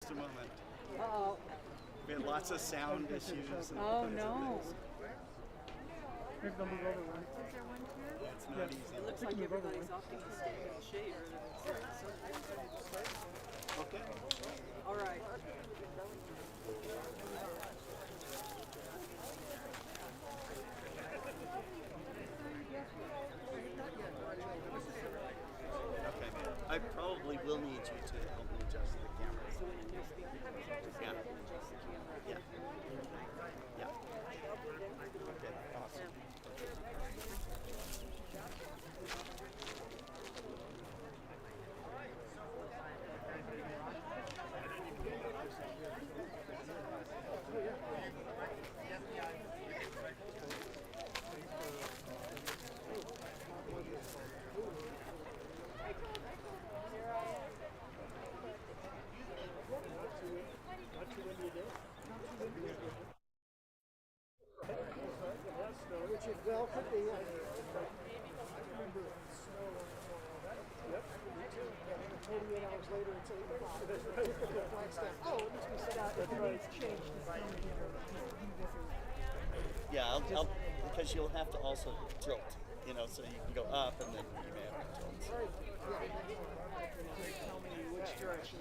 just a moment. Uh-oh. We had lots of sound issues. And Oh, all kinds no. of things. Maybe they'll move over one. Is there one here? It's not easy. It looks like everybody's opting to stay in the shade rather than sit. Okay. All right. Okay. I probably will need you to help me adjust the camera. Yeah. Yeah. Yeah. Okay. Awesome. Which it well could be. I remember snow and yep. 48 hours later, it's 8 o'clock. Oh, it must be set out. That's right. It's changed. Yeah, I'll because you'll have to also tilt, you know, so you can go up and then you may have to tilt. Right. Yeah. Tell me which direction.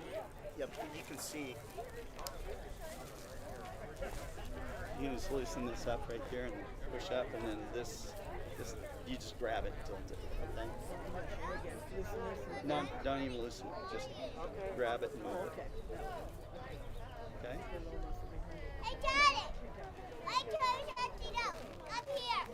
Yep, you can see. You can just loosen this up right here and push up, and then this you just grab it and tilt it. Okay. No, don't even loosen it. Just grab it and move it. Okay. I got it. I touched it up. Up here.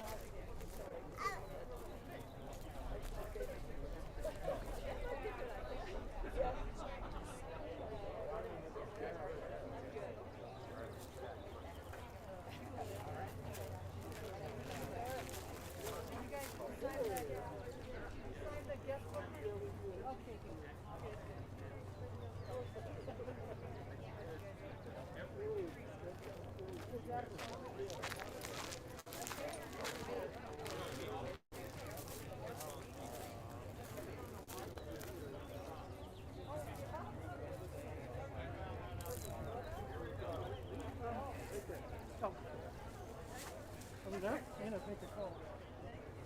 Are we there? Anna, make a call.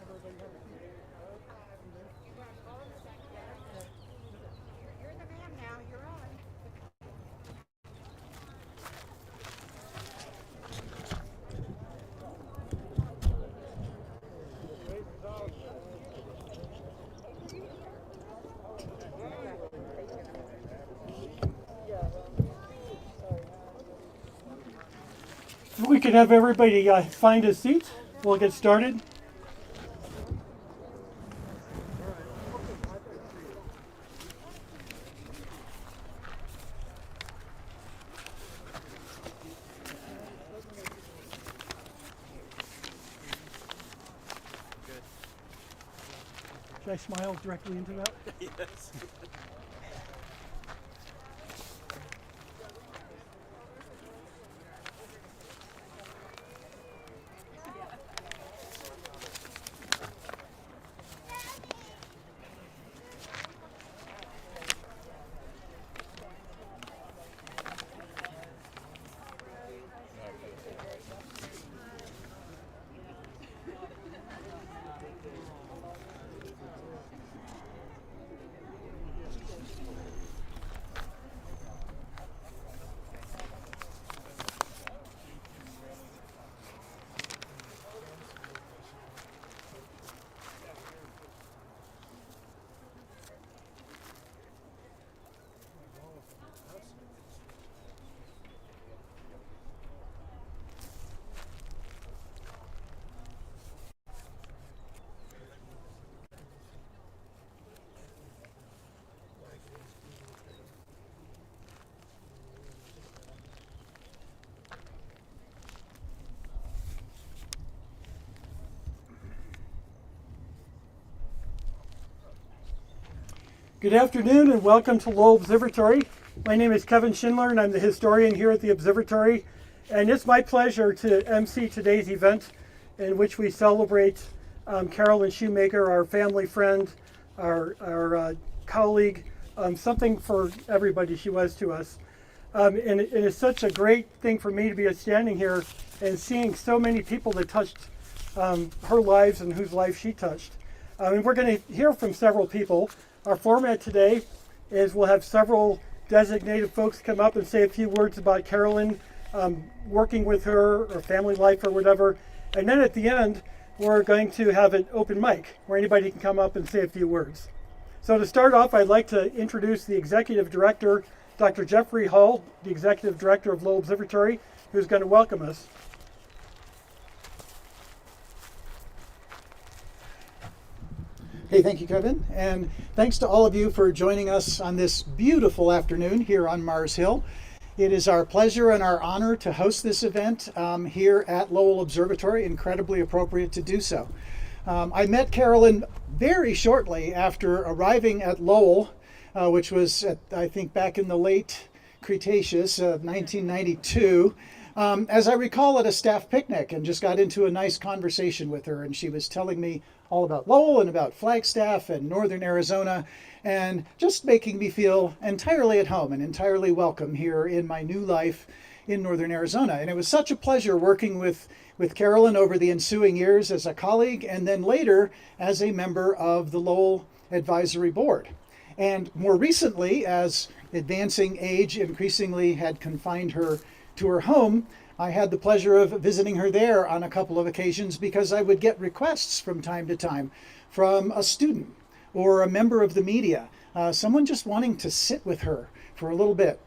Everybody have a seat. You're the man now. You're on. If we could have everybody find a seat, we'll get started. Should I smile directly into that? Yes. Good afternoon and welcome to Lowell Observatory. My name is Kevin Schindler and I'm the historian here at the Observatory. And it's my pleasure to MC today's event in which we celebrate Carolyn Shoemaker, our family friend, our colleague, something for everybody she was to us. And it's such a great thing for me to be standing here and seeing so many people that touched her lives and whose life she touched. And we're going to hear from several people. Our format today is we'll have several designated folks come up and say a few words about Carolyn, working with her or family life or whatever. And then at the end, we're going to have an open mic where anybody can come up and say a few words. So to start off, I'd like to introduce the Executive Director, Dr. Jeffrey Hull, the Executive Director of Lowell Observatory, who's going to welcome us. Hey, thank you, Kevin. And thanks to all of you for joining us on this beautiful afternoon here on Mars Hill. It is our pleasure and our honor to host this event here at Lowell Observatory. Incredibly appropriate to do so. I met Carolyn very shortly after arriving at Lowell, which was, I think, back in the late Cretaceous of 1992. As I recall, at a staff picnic, and just got into a nice conversation with her, and she was telling me all about Lowell and about Flagstaff and Northern Arizona, and just making me feel entirely at home and entirely welcome here in my new life in Northern Arizona. And it was such a pleasure working with Carolyn over the ensuing years as a colleague, and then later as a member of the Lowell Advisory Board. And more recently, as advancing age increasingly had confined her to her home, I had the pleasure of visiting her there on a couple of occasions because I would get requests from time to time from a student or a member of the media, someone just wanting to sit with her for a little bit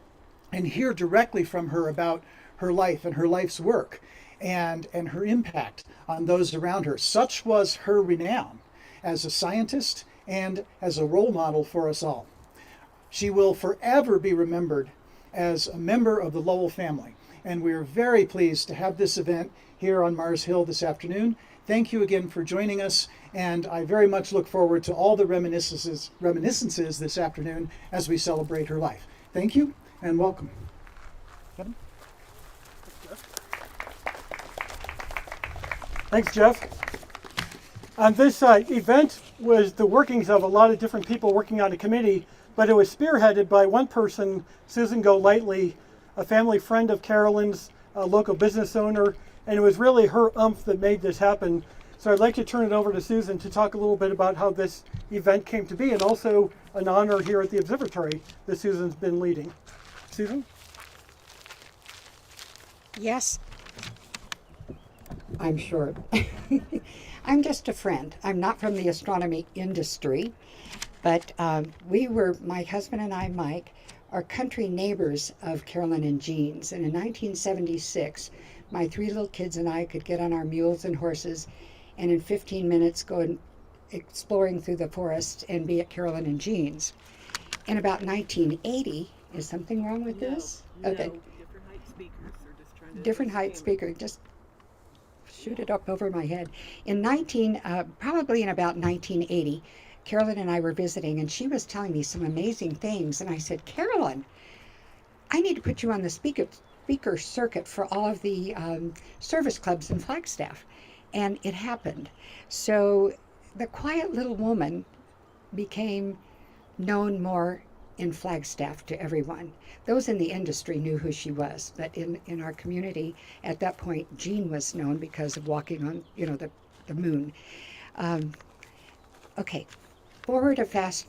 and hear directly from her about her life and her life's work and her impact on those around her. Such was her renown as a scientist and as a role model for us all. She will forever be remembered as a member of the Lowell family. And we are very pleased to have this event here on Mars Hill this afternoon. Thank you again for joining us, and I very much look forward to all the reminiscences this afternoon as we celebrate her life. Thank you, and welcome. Kevin? Thanks, Jeff. This event was the workings of a lot of different people working on a committee, but it was spearheaded by one person, Susan Golightly, a family friend of Carolyn's, a local business owner, and it was really her oomph that made this happen. So I'd like to turn it over to Susan to talk a little bit about how this event came to be, and also an honor here at the observatory that Susan's been leading. Susan? Yes, I'm short. I'm just a friend. I'm not from the astronomy industry, but my husband and I, Mike, are country neighbors of Carolyn and Jean's. And in 1976, my three little kids and I could get on our mules and horses and in 15 minutes go exploring through the forest and be at Carolyn and Jean's. In about 1980, is something wrong with this? Okay. No, different height speakers. They're just trying to Different height speaker, just shoot it up over my head. Probably in about 1980, Carolyn and I were visiting, and she was telling me some amazing things. And I said, Carolyn, I need to put you on the speaker circuit for all of the service clubs in Flagstaff. And it happened. So the quiet little woman became known more in Flagstaff to everyone. Those in the industry knew who she was, but in our community at that point, Jean was known because of walking on, the moon. Okay. Forward a fast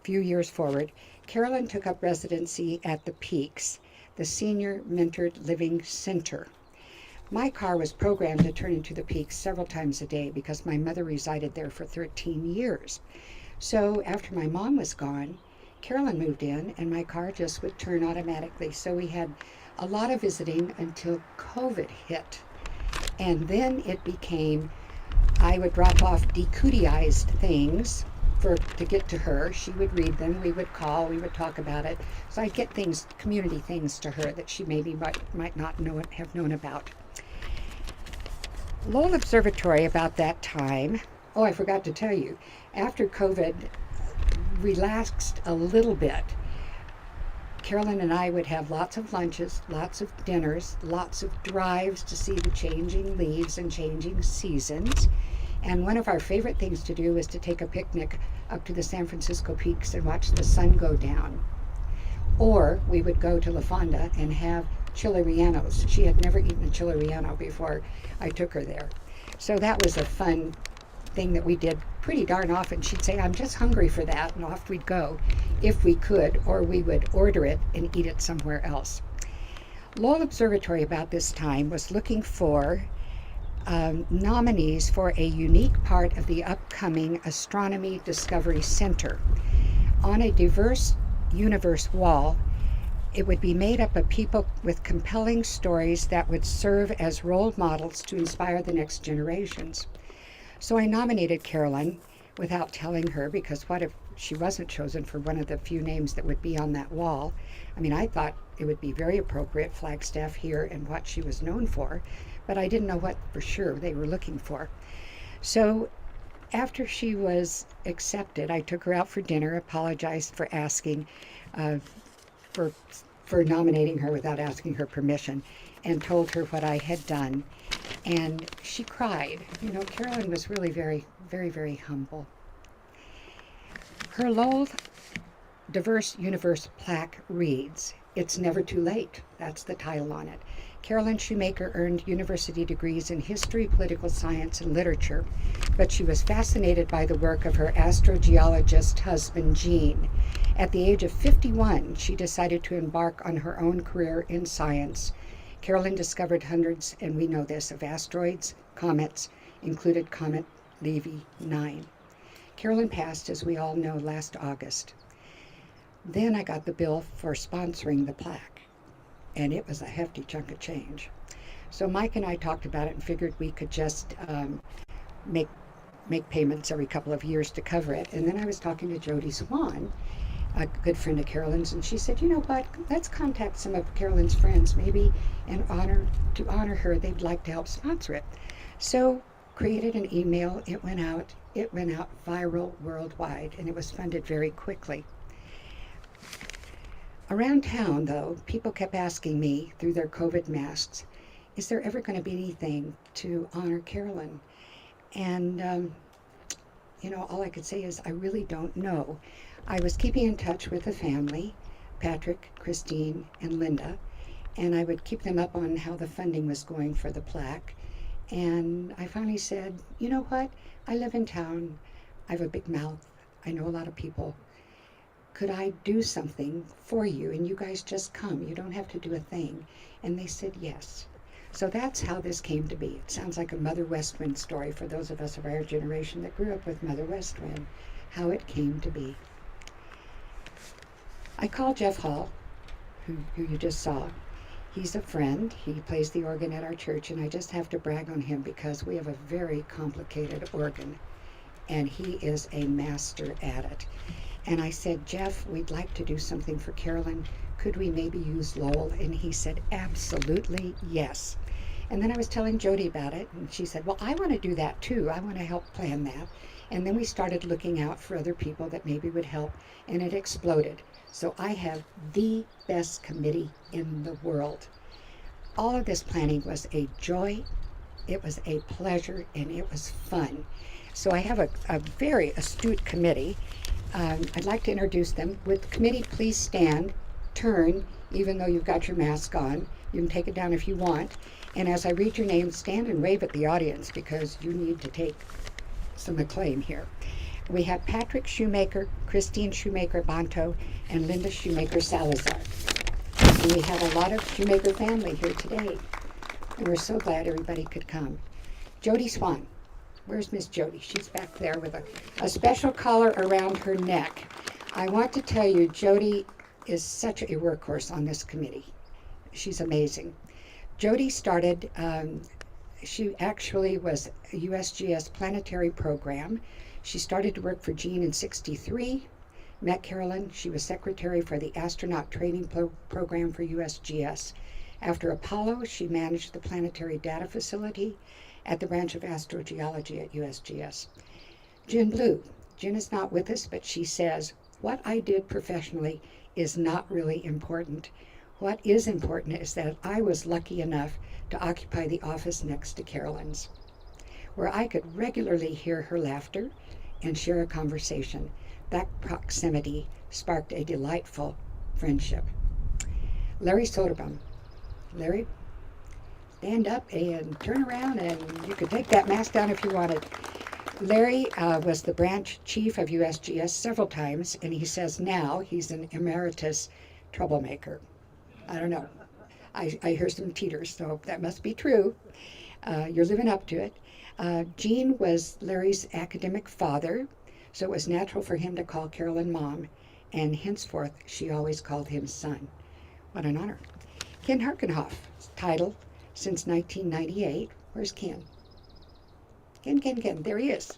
few years forward, Carolyn took up residency at the Peaks, the Senior Mentored Living Center. My car was programmed to turn into the Peaks several times a day because my mother resided there for 13 years. So after my mom was gone, Carolyn moved in and my car just would turn automatically. So we had a lot of visiting until COVID hit. And then it became, I would drop off decootiized things to get to her. She would read them, we would call, we would talk about it. So I'd get things, community things to her that she maybe might not have known about. Lowell Observatory about that time, I forgot to tell you, after COVID relaxed a little bit, Carolyn and I would have lots of lunches, lots of dinners, lots of drives to see the changing leaves and changing seasons. And one of our favorite things to do was to take a picnic up to the San Francisco Peaks and watch the sun go down. or we would go to La Fonda and have chili rellenos. She had never eaten a chili relleno before I took her there. So that was a fun thing that we did pretty darn often. She'd say, I'm just hungry for that, and off we'd go if we could, or we would order it and eat it somewhere else. Lowell Observatory about this time was looking for nominees for a unique part of the upcoming Astronomy Discovery Center. On a diverse universe wall, it would be made up of people with compelling stories that would serve as role models to inspire the next generations. So I nominated Carolyn without telling her, because what if she wasn't chosen for one of the few names that would be on that wall? I mean, I thought it would be very appropriate, Flagstaff here and what she was known for, but I didn't know what for sure they were looking for. So after she was accepted, I took her out for dinner, apologized for asking, for nominating her without asking her permission, and told her what I had done. And she cried. You know, Carolyn was really very, very, very humble. Her Lowell Diverse Universe plaque reads, "It's never too late." That's the title on it. Carolyn Shoemaker earned university degrees in history, political science, and literature, but she was fascinated by the work of her astrogeologist husband, Gene. At the age of 51, she decided to embark on her own career in science. Carolyn discovered hundreds, and we know this, of asteroids, comets, included Comet Levy 9. Carolyn passed, as we all know, last August. Then I got the bill for sponsoring the plaque, and it was a hefty chunk of change. So Mike and I talked about it and figured we could just make payments every couple of years to cover it. And then I was talking to Jody Swan, a good friend of Carolyn's, and she said, you know what, let's contact some of Carolyn's friends, maybe to honor her, they'd like to help sponsor it. So created an email, it went out viral worldwide, and it was funded very quickly. Around town, though, people kept asking me through their COVID masks, is there ever going to be anything to honor Carolyn? And, all I could say is I really don't know. I was keeping in touch with the family, Patrick, Christine, and Linda, and I would keep them up on how the funding was going for the plaque. And I finally said, you know what? I live in town. I have a big mouth. I know a lot of people. Could I do something for you? And you guys just come. You don't have to do a thing. And they said yes. So that's how this came to be. It sounds like a Mother West Wind story for those of us of our generation that grew up with Mother West Wind, how it came to be. I called Jeff Hall, who you just saw. He's a friend. He plays the organ at our church, and I just have to brag on him because we have a very complicated organ, and he is a master at it. And I said, Jeff, we'd like to do something for Carolyn. Could we maybe use Lowell? And he said, absolutely yes. And then I was telling Jody about it, and she said, well, I want to do that too. I want to help plan that. And then we started looking out for other people that maybe would help, and it exploded. So I have the best committee in the world. All of this planning was a joy, it was a pleasure, and it was fun. So I have a very astute committee. I'd like to introduce them. Would the committee please stand, turn, even though you've got your mask on. You can take it down if you want. And as I read your name, stand and wave at the audience because you need to take some acclaim here. We have Patrick Shoemaker, Christine Shoemaker-Banto, and Linda Shoemaker-Salazar. And we have a lot of Shoemaker family here today. And we're so glad everybody could come. Jody Swan. Where's Miss Jody? She's back there with a special collar around her neck. I want to tell you, Jody is such a workhorse on this committee. She's amazing. Jody started, she actually was a USGS Planetary program. She started to work for Gene in '63, met Carolyn. She was secretary for the astronaut training program for USGS. After Apollo, she managed the Planetary Data Facility at the branch of astrogeology at USGS. Jen Blue. Jen is not with us, but she says, what I did professionally is not really important. What is important is that I was lucky enough to occupy the office next to Carolyn's, where I could regularly hear her laughter and share a conversation. That proximity sparked a delightful friendship. Larry Soderbaum. Larry, stand up and turn around, and you could take that mask down if you wanted. Larry was the branch chief of USGS several times, and he says now he's an emeritus troublemaker. I don't know. I hear some teeters, so that must be true. You're living up to it. Gene was Larry's academic father, so it was natural for him to call Carolyn Mom, and henceforth she always called him son. What an honor. Ken Harkenhoff, title since 1998. Where's Ken? Ken, there he is.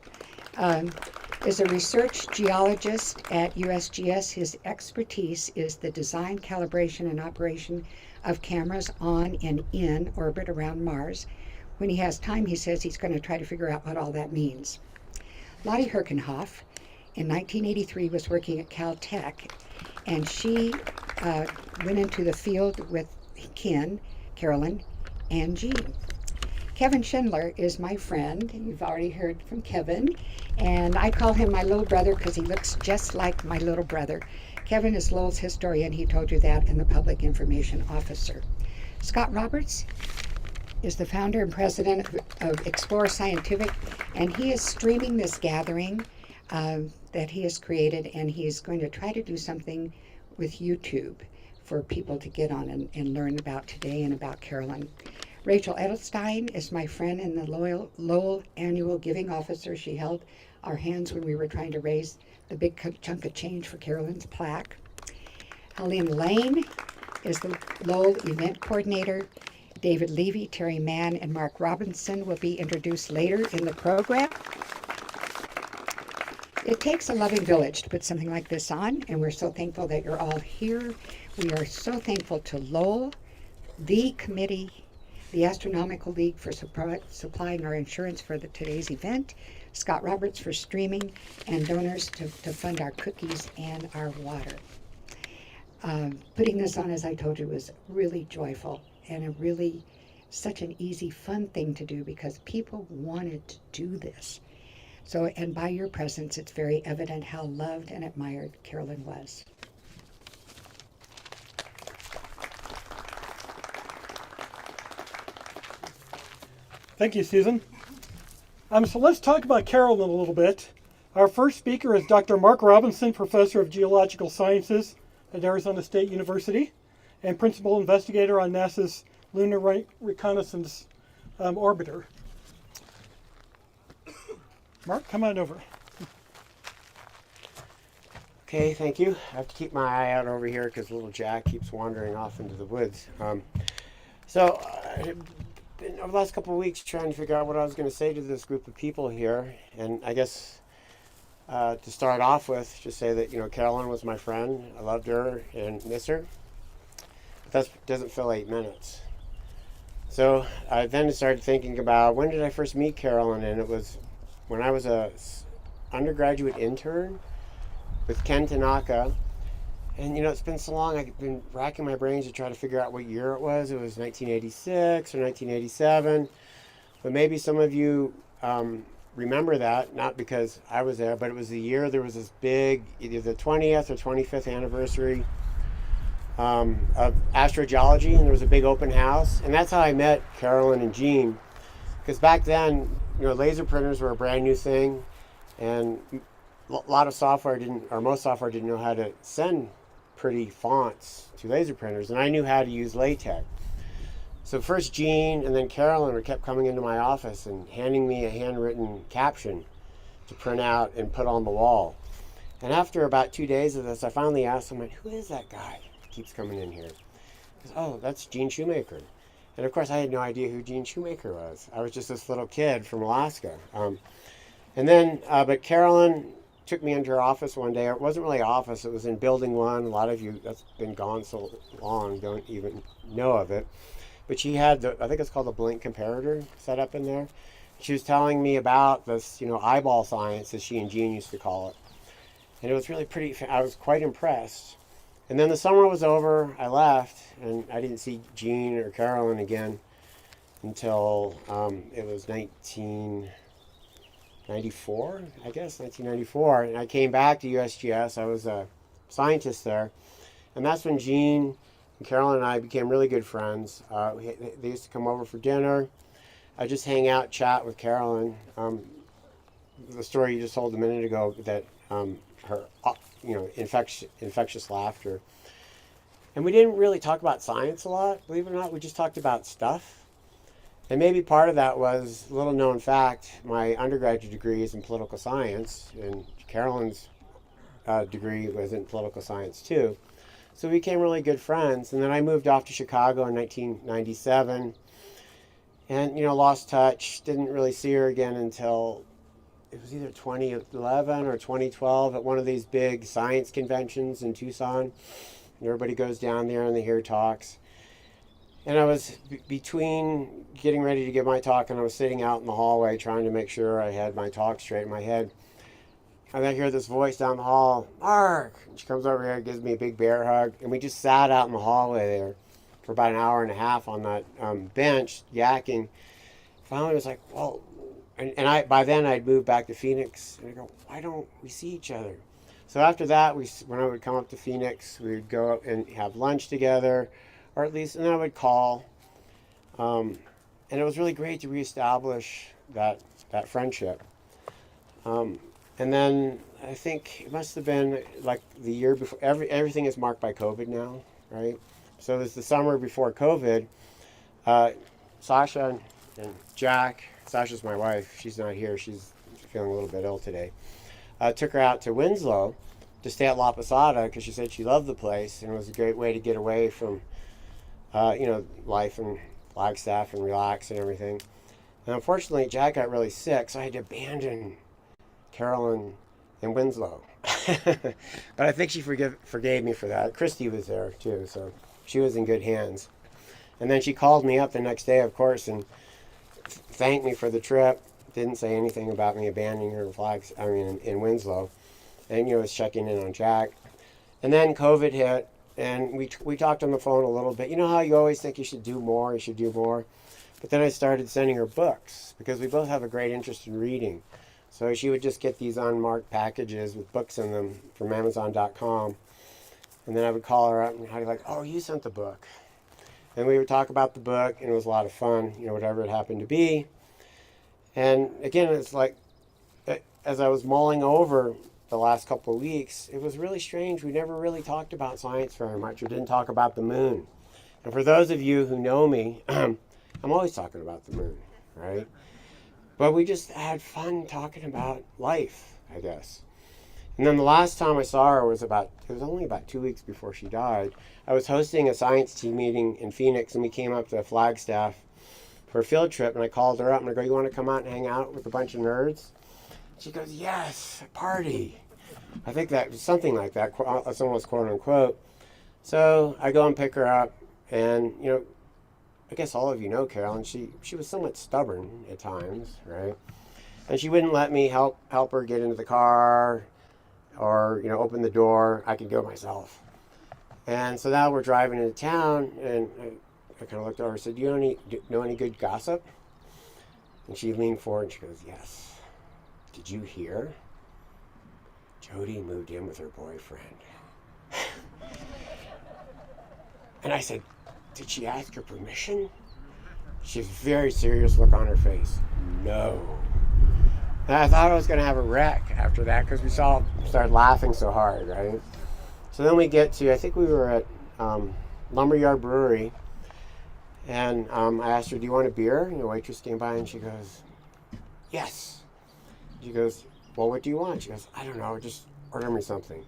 Is a research geologist at USGS. His expertise is the design, calibration, and operation of cameras on and in orbit around Mars. When he has time, he says he's going to try to figure out what all that means. Lottie Herkenhoff, in 1983, was working at Caltech, and she went into the field with Ken, Carolyn, and Jean. Kevin Schindler is my friend. You've already heard from Kevin, and I call him my little brother because he looks just like my little brother. Kevin is Lowell's historian. He told you that, and the public information officer. Scott Roberts is the founder and president of Explore Scientific, and he is streaming this gathering that he has created, and he is going to try to do something with YouTube for people to get on and learn about today and about Carolyn. Rachel Edelstein is my friend and the Lowell Annual Giving Officer. She held our hands when we were trying to raise the big chunk of change for Carolyn's plaque. Helene Lane is the Lowell Event Coordinator. David Levy, Terry Mann, and Mark Robinson will be introduced later in the program. It takes a loving village to put something like this on, and we're so thankful that you're all here. We are so thankful to Lowell, the committee, the Astronomical League for supplying our insurance for today's event, Scott Roberts for streaming, and donors to fund our cookies and our water. Putting this on, as I told you, was really joyful and a really such an easy, fun thing to do because people wanted to do this. So, and by your presence, it's very evident how loved and admired Carolyn was. Thank you, Susan. So let's talk about Carolyn a little bit. Our first speaker is Dr. Mark Robinson, Professor of Geological Sciences at Arizona State University and Principal Investigator on NASA's Lunar Reconnaissance Orbiter. Mark, come on over. Okay, thank you. I have to keep my eye out over here because little Jack keeps wandering off into the woods. I've been over the last couple of weeks trying to figure out what I was going to say to this group of people here, and I guess to start off with, just say that Carolyn was my friend. I loved her and miss her. But that doesn't fill 8 minutes. So I then started thinking about when did I first meet Carolyn, and it was when I was a undergraduate intern with Ken Tanaka. And it's been so long, I've been racking my brains to try to figure out what year it was. It was 1986 or 1987. But maybe some of you remember that, not because I was there, but it was the year there was this big, either the 20th or 25th anniversary of astrogeology, and there was a big open house. And that's how I met Carolyn and Jean. Because back then, laser printers were a brand new thing, and a lot of software most software didn't know how to send pretty fonts to laser printers, and I knew how to use LaTeX. So first Jean and then Carolyn kept coming into my office and handing me a handwritten caption to print out and put on the wall. And after about 2 days of this, I finally asked them, who is that guy that keeps coming in here? He goes, oh, that's Gene Shoemaker. And of course, I had no idea who Gene Shoemaker was. I was just this little kid from Alaska. But Carolyn took me into her office one day. It wasn't really an office. It was in Building 1. A lot of you that's been gone so long don't even know of it. But she had, I think it's called the blink comparator set up in there. She was telling me about this, eyeball science, as she and Jean used to call it. And it was really pretty, I was quite impressed. And then the summer was over, I left, and I didn't see Jean or Carolyn again until it was 1994, I guess, 1994. And I came back to USGS. I was a scientist there. And that's when Jean and Carolyn and I became really good friends. They used to come over for dinner. I just hang out, chat with Carolyn. The story you just told a minute ago, that her, infectious laughter. And we didn't really talk about science a lot, believe it or not. We just talked about stuff. And maybe part of that was, a little known fact, my undergraduate degree is in political science, and Carolyn's degree was in political science too. So we became really good friends. And then I moved off to Chicago in 1997 and, lost touch. Didn't really see her again until it was either 2011 or 2012 at one of these big science conventions in Tucson. Everybody goes down there and they hear talks. And I was between getting ready to give my talk, and I was sitting out in the hallway trying to make sure I had my talk straight in my head. And I hear this voice down the hall, Mark! And she comes over here and gives me a big bear hug. And we just sat out in the hallway there for about an hour and a half on that bench, yakking. Finally, I was like, well, and by then I'd moved back to Phoenix. And I go, why don't we see each other? So after that, when I would come up to Phoenix, we would go up and have lunch together, or at least, and then I would call. And it was really great to reestablish that friendship. And then I think it must have been like the year before. Everything is marked by COVID now, right? So it was the summer before COVID. Sasha and Jack, Sasha's my wife. She's not here. She's feeling a little bit ill today. Took her out to Winslow to stay at La Posada because she said she loved the place, and it was a great way to get away from, life in Flagstaff and relax and everything. And unfortunately, Jack got really sick, so I had to abandon Carolyn in Winslow. But I think she forgave me for that. Christy was there too, so she was in good hands. And then she called me up the next day, of course, and thanked me for the trip. Didn't say anything about me abandoning her in Winslow. And, was checking in on Jack. And then COVID hit, and we talked on the phone a little bit. You know how you always think you should do more? But then I started sending her books, because we both have a great interest in reading. So she would just get these unmarked packages with books in them from Amazon.com. And then I would call her up and I'd be like, oh, you sent the book. And we would talk about the book, and it was a lot of fun, whatever it happened to be. And again, it's like, as I was mulling over the last couple of weeks, it was really strange. We never really talked about science very much. We didn't talk about the moon. And for those of you who know me, I'm always talking about the moon, right? But we just had fun talking about life, I guess. And then the last time I saw her was only about 2 weeks before she died. I was hosting a science team meeting in Phoenix, and we came up to Flagstaff for a field trip, and I called her up and I go, you want to come out and hang out with a bunch of nerds? She goes, yes, a party. I think that was something like that. It's almost quote unquote. So I go and pick her up, and I guess all of you know Carolyn. She was somewhat stubborn at times, right? And she wouldn't let me help her get into the car or open the door. I could go myself. And so now we're driving into town, and I kind of looked over and said, do you know any good gossip? And she leaned forward and she goes, yes. Did you hear? Jody moved in with her boyfriend. And I said, did she ask your permission? She has a very serious look on her face. No. And I thought I was going to have a wreck after that, because we started laughing so hard, right? So then we get to, I think we were at Lumberyard Brewery, and I asked her, do you want a beer? And the waitress came by and she goes, yes. She goes, well, what do you want? She goes, I don't know, just order me something.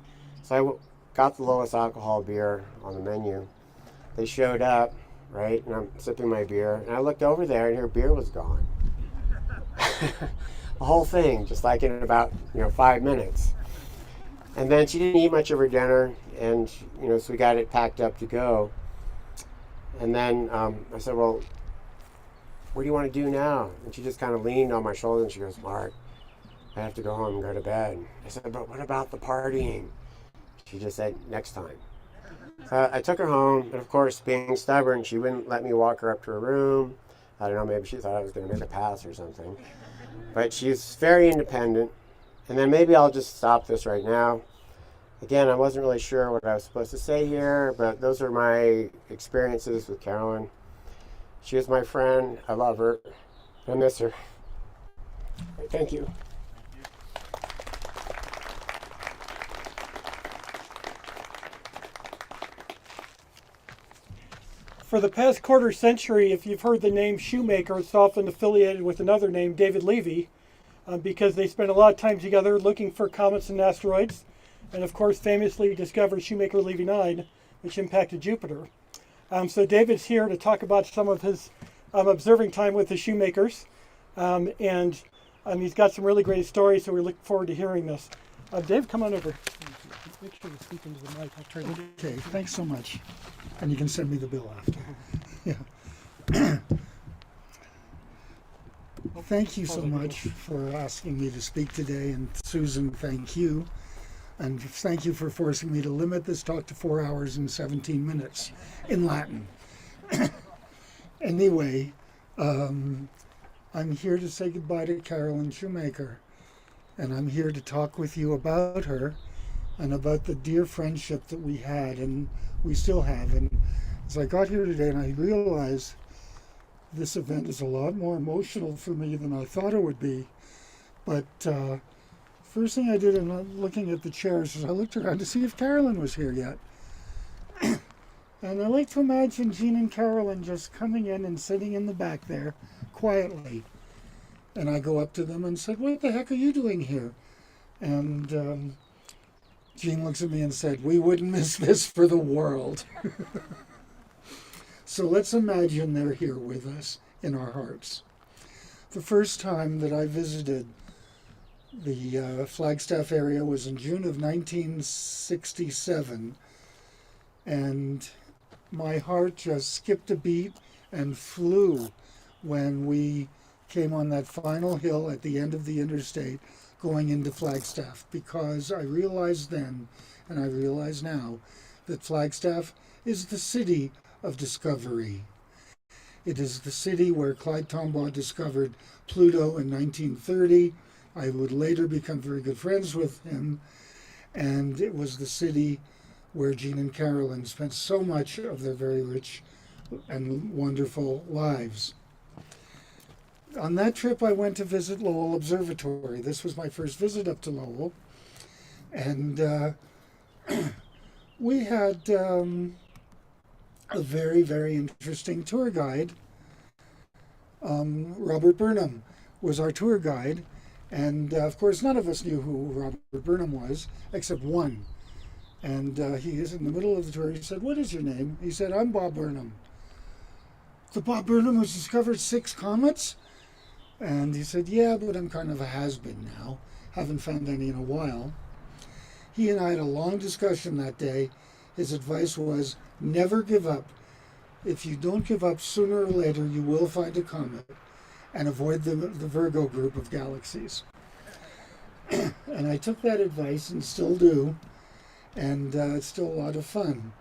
So I got the lowest alcohol beer on the menu. They showed up, right, and I'm sipping my beer, and I looked over there and her beer was gone. The whole thing, just like in about 5 minutes. And then she didn't eat much of her dinner, and so we got it packed up to go. And then I said, well, what do you want to do now? And she just kind of leaned on my shoulder and she goes, Mark, I have to go home and go to bed. I said, but what about the partying? She just said, next time. So I took her home, and of course, being stubborn, she wouldn't let me walk her up to her room. I don't know, maybe she thought I was going to make a pass or something. But she's very independent. And then maybe I'll just stop this right now. again, I wasn't really sure what I was supposed to say here, but those are my experiences with Carolyn. She was my friend. I love her. I miss her. Thank you. For the past quarter century, if you've heard the name Shoemaker, it's often affiliated with another name, David Levy, because they spent a lot of time together looking for comets and asteroids, and of course famously discovered Shoemaker-Levy 9, which impacted Jupiter. So David's here to talk about some of his observing time with the Shoemakers, and he's got some really great stories, so we look forward to hearing this. Dave, come on over. Make sure to speak into the mic. I'll try to... Okay, thanks so much. And you can send me the bill after. Yeah. Thank you so much for asking me to speak today, and Susan, thank you. And thank you for forcing me to limit this talk to 4 hours and 17 minutes in Latin. Anyway, I'm here to say goodbye to Carolyn Shoemaker, and I'm here to talk with you about her and about the dear friendship that we had and we still have. And as I got here today and I realized this event is a lot more emotional for me than I thought it would be. But first thing I did in looking at the chairs is I looked around to see if Carolyn was here yet. And I like to imagine Jean and Carolyn just coming in and sitting in the back there quietly. And I go up to them and said, "What the heck are you doing here?" And Jean looks at me and said, "We wouldn't miss this for the world." So let's imagine they're here with us in our hearts. The first time that I visited the Flagstaff area was in June of 1967, and my heart just skipped a beat and flew when we came on that final hill at the end of the interstate going into Flagstaff, because I realized then, and I realize now, that Flagstaff is the city of discovery. It is the city where Clyde Tombaugh discovered Pluto in 1930. I would later become very good friends with him, and it was the city where Jean and Carolyn spent so much of their very rich and wonderful lives. On that trip, I went to visit Lowell Observatory. This was my first visit up to Lowell. And we had a very, very interesting tour guide. Robert Burnham was our tour guide. And of course, none of us knew who Robert Burnham was, except one. And he is in the middle of the tour. He said, "What is your name?" He said, "I'm Bob Burnham." "The Bob Burnham who's discovered 6 comets?" And he said, "Yeah, but I'm kind of a has-been now. Haven't found any in a while." He and I had a long discussion that day. His advice was, never give up. If you don't give up, sooner or later you will find a comet, and avoid the Virgo group of galaxies. And I took that advice and still do, and it's still a lot of fun.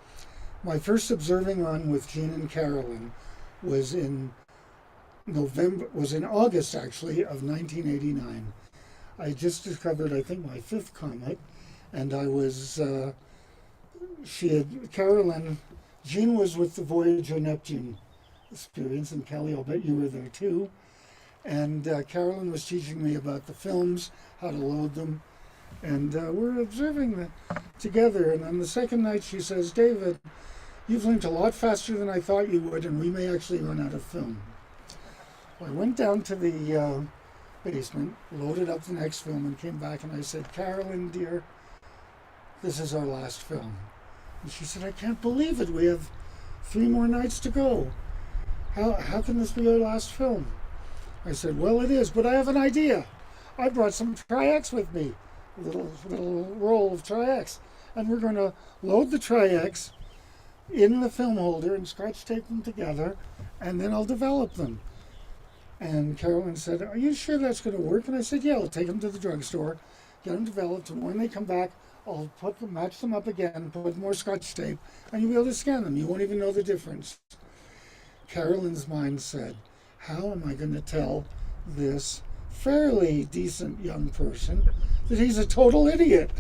My first observing run with Jean and Carolyn was in August actually of 1989. I just discovered, I think, my 5th comet, and I was, Jean was with the Voyager Neptune experience, and Kelly, I'll bet you were there too. And Carolyn was teaching me about the films, how to load them, and we're observing them together. And on the second night she says, "David, you've learned a lot faster than I thought you would, and we may actually run out of film." I went down to the basement, loaded up the next film, and came back and I said, "Carolyn, dear, this is our last film." And she said, "I can't believe it. We have 3 more nights to go. How can this be our last film?" I said, "Well, it is, but I have an idea. I brought some Tri-X with me, a little roll of Tri-X, and we're going to load the Tri-X in the film holder and scotch tape them together, and then I'll develop them." And Carolyn said, "Are you sure that's going to work?" And I said, "Yeah, I'll take them to the drugstore, get them developed, and when they come back, I'll match them up again, put more scotch tape, and you'll be able to scan them. You won't even know the difference." Carolyn's mind said, "How am I going to tell this fairly decent young person that he's a total idiot?"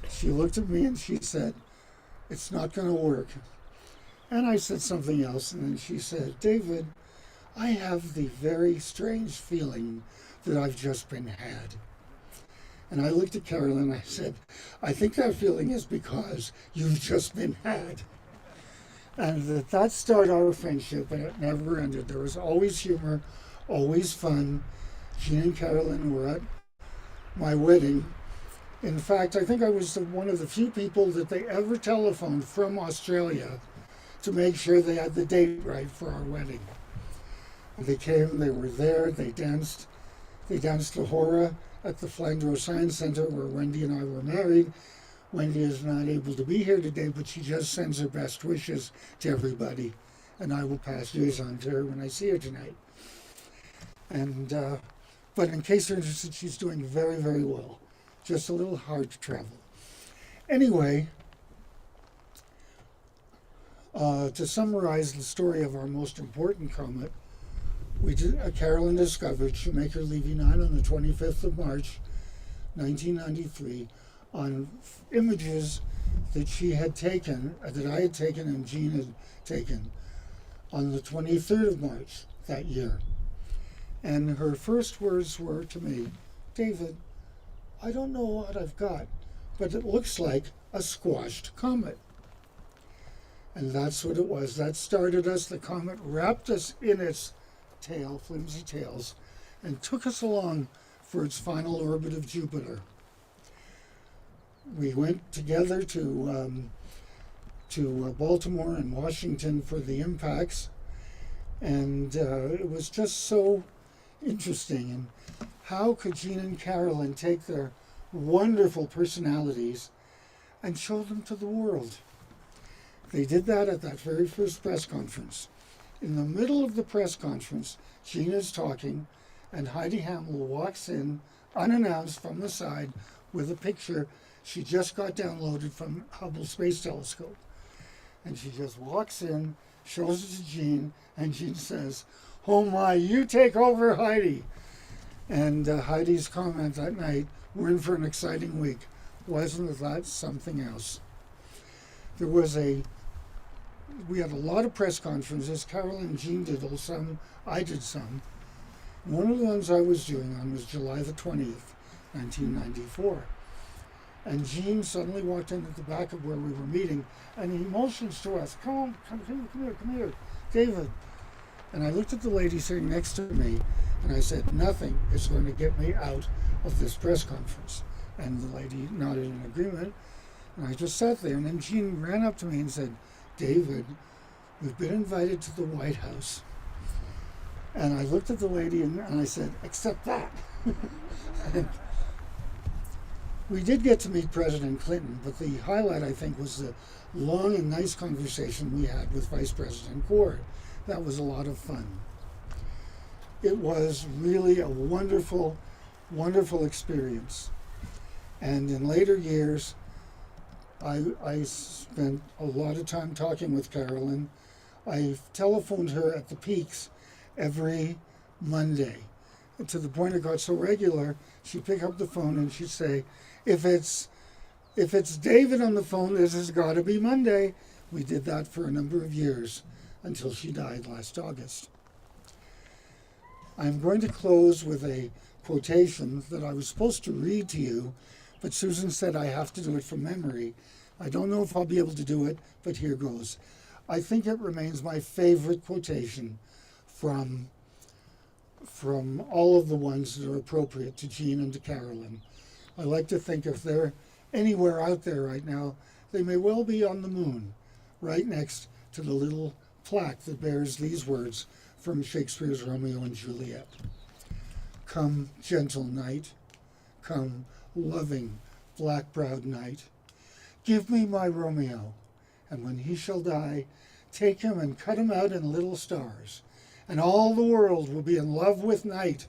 she looked at me and she said, "It's not going to work." And I said something else, and then she said, "David, I have the very strange feeling that I've just been had." And I looked at Carolyn and I said, "I think that feeling is because you've just been had." And that started our friendship, and it never ended. There was always humor, always fun. Jean and Carolyn were at my wedding. In fact, I think I was one of the few people that they ever telephoned from Australia to make sure they had the date right for our wedding. They came, they were there, they danced the hora at the Flandreau Science Center where Wendy and I were married. Wendy is not able to be here today, but she just sends her best wishes to everybody, and I will pass yours on to her when I see her tonight. And but in case you're interested, she's doing very, very well. Just a little hard to travel. Anyway, to summarize the story of our most important comet, Carolyn discovered Shoemaker-Levy 9 on the 25th of March, 1993, on images that she had taken, that I had taken and Jean had taken on the 23rd of March that year. And her first words were to me, "David, I don't know what I've got, but it looks like a squashed comet." And that's what it was. That started us. The comet wrapped us in its tail, flimsy tails, and took us along for its final orbit of Jupiter. We went together to Baltimore and Washington for the impacts, and it was just so interesting. And how could Jean and Carolyn take their wonderful personalities and show them to the world? They did that at that very first press conference. In the middle of the press conference, Jean is talking, and Heidi Hamel walks in unannounced from the side with a picture she just got downloaded from Hubble Space Telescope. And she just walks in, shows it to Jean, and Jean says, "Oh my, you take over, Heidi." And Heidi's comment that night, "We're in for an exciting week." Wasn't that something else? We had a lot of press conferences. Carolyn and Jean did some, I did some. One of the ones I was doing on was July the 20th, 1994. And Jean suddenly walked in at the back of where we were meeting, and he motions to us, come here, David." And I looked at the lady sitting next to me, and I said, "Nothing is going to get me out of this press conference." And the lady nodded in agreement, and I just sat there. And then Jean ran up to me and said, "David, we've been invited to the White House." And I looked at the lady and I said, "Except that." We did get to meet President Clinton, but the highlight, I think, was the long and nice conversation we had with Vice President Gore. That was a lot of fun. It was really a wonderful, wonderful experience. And in later years, I spent a lot of time talking with Carolyn. I telephoned her at the peaks every Monday. And to the point it got so regular, she'd pick up the phone and she'd say, if it's David on the phone, this has got to be Monday." We did that for a number of years until she died last August. I'm going to close with a quotation that I was supposed to read to you, but Susan said I have to do it from memory. I don't know if I'll be able to do it, but here goes. I think it remains my favorite quotation from all of the ones that are appropriate to Jean and to Carolyn. I like to think if they're anywhere out there right now, they may well be on the moon, right next to the little plaque that bears these words from Shakespeare's Romeo and Juliet. "Come, gentle knight, come, loving, black-browed knight, give me my Romeo, and when he shall die, take him and cut him out in little stars, and all the world will be in love with night,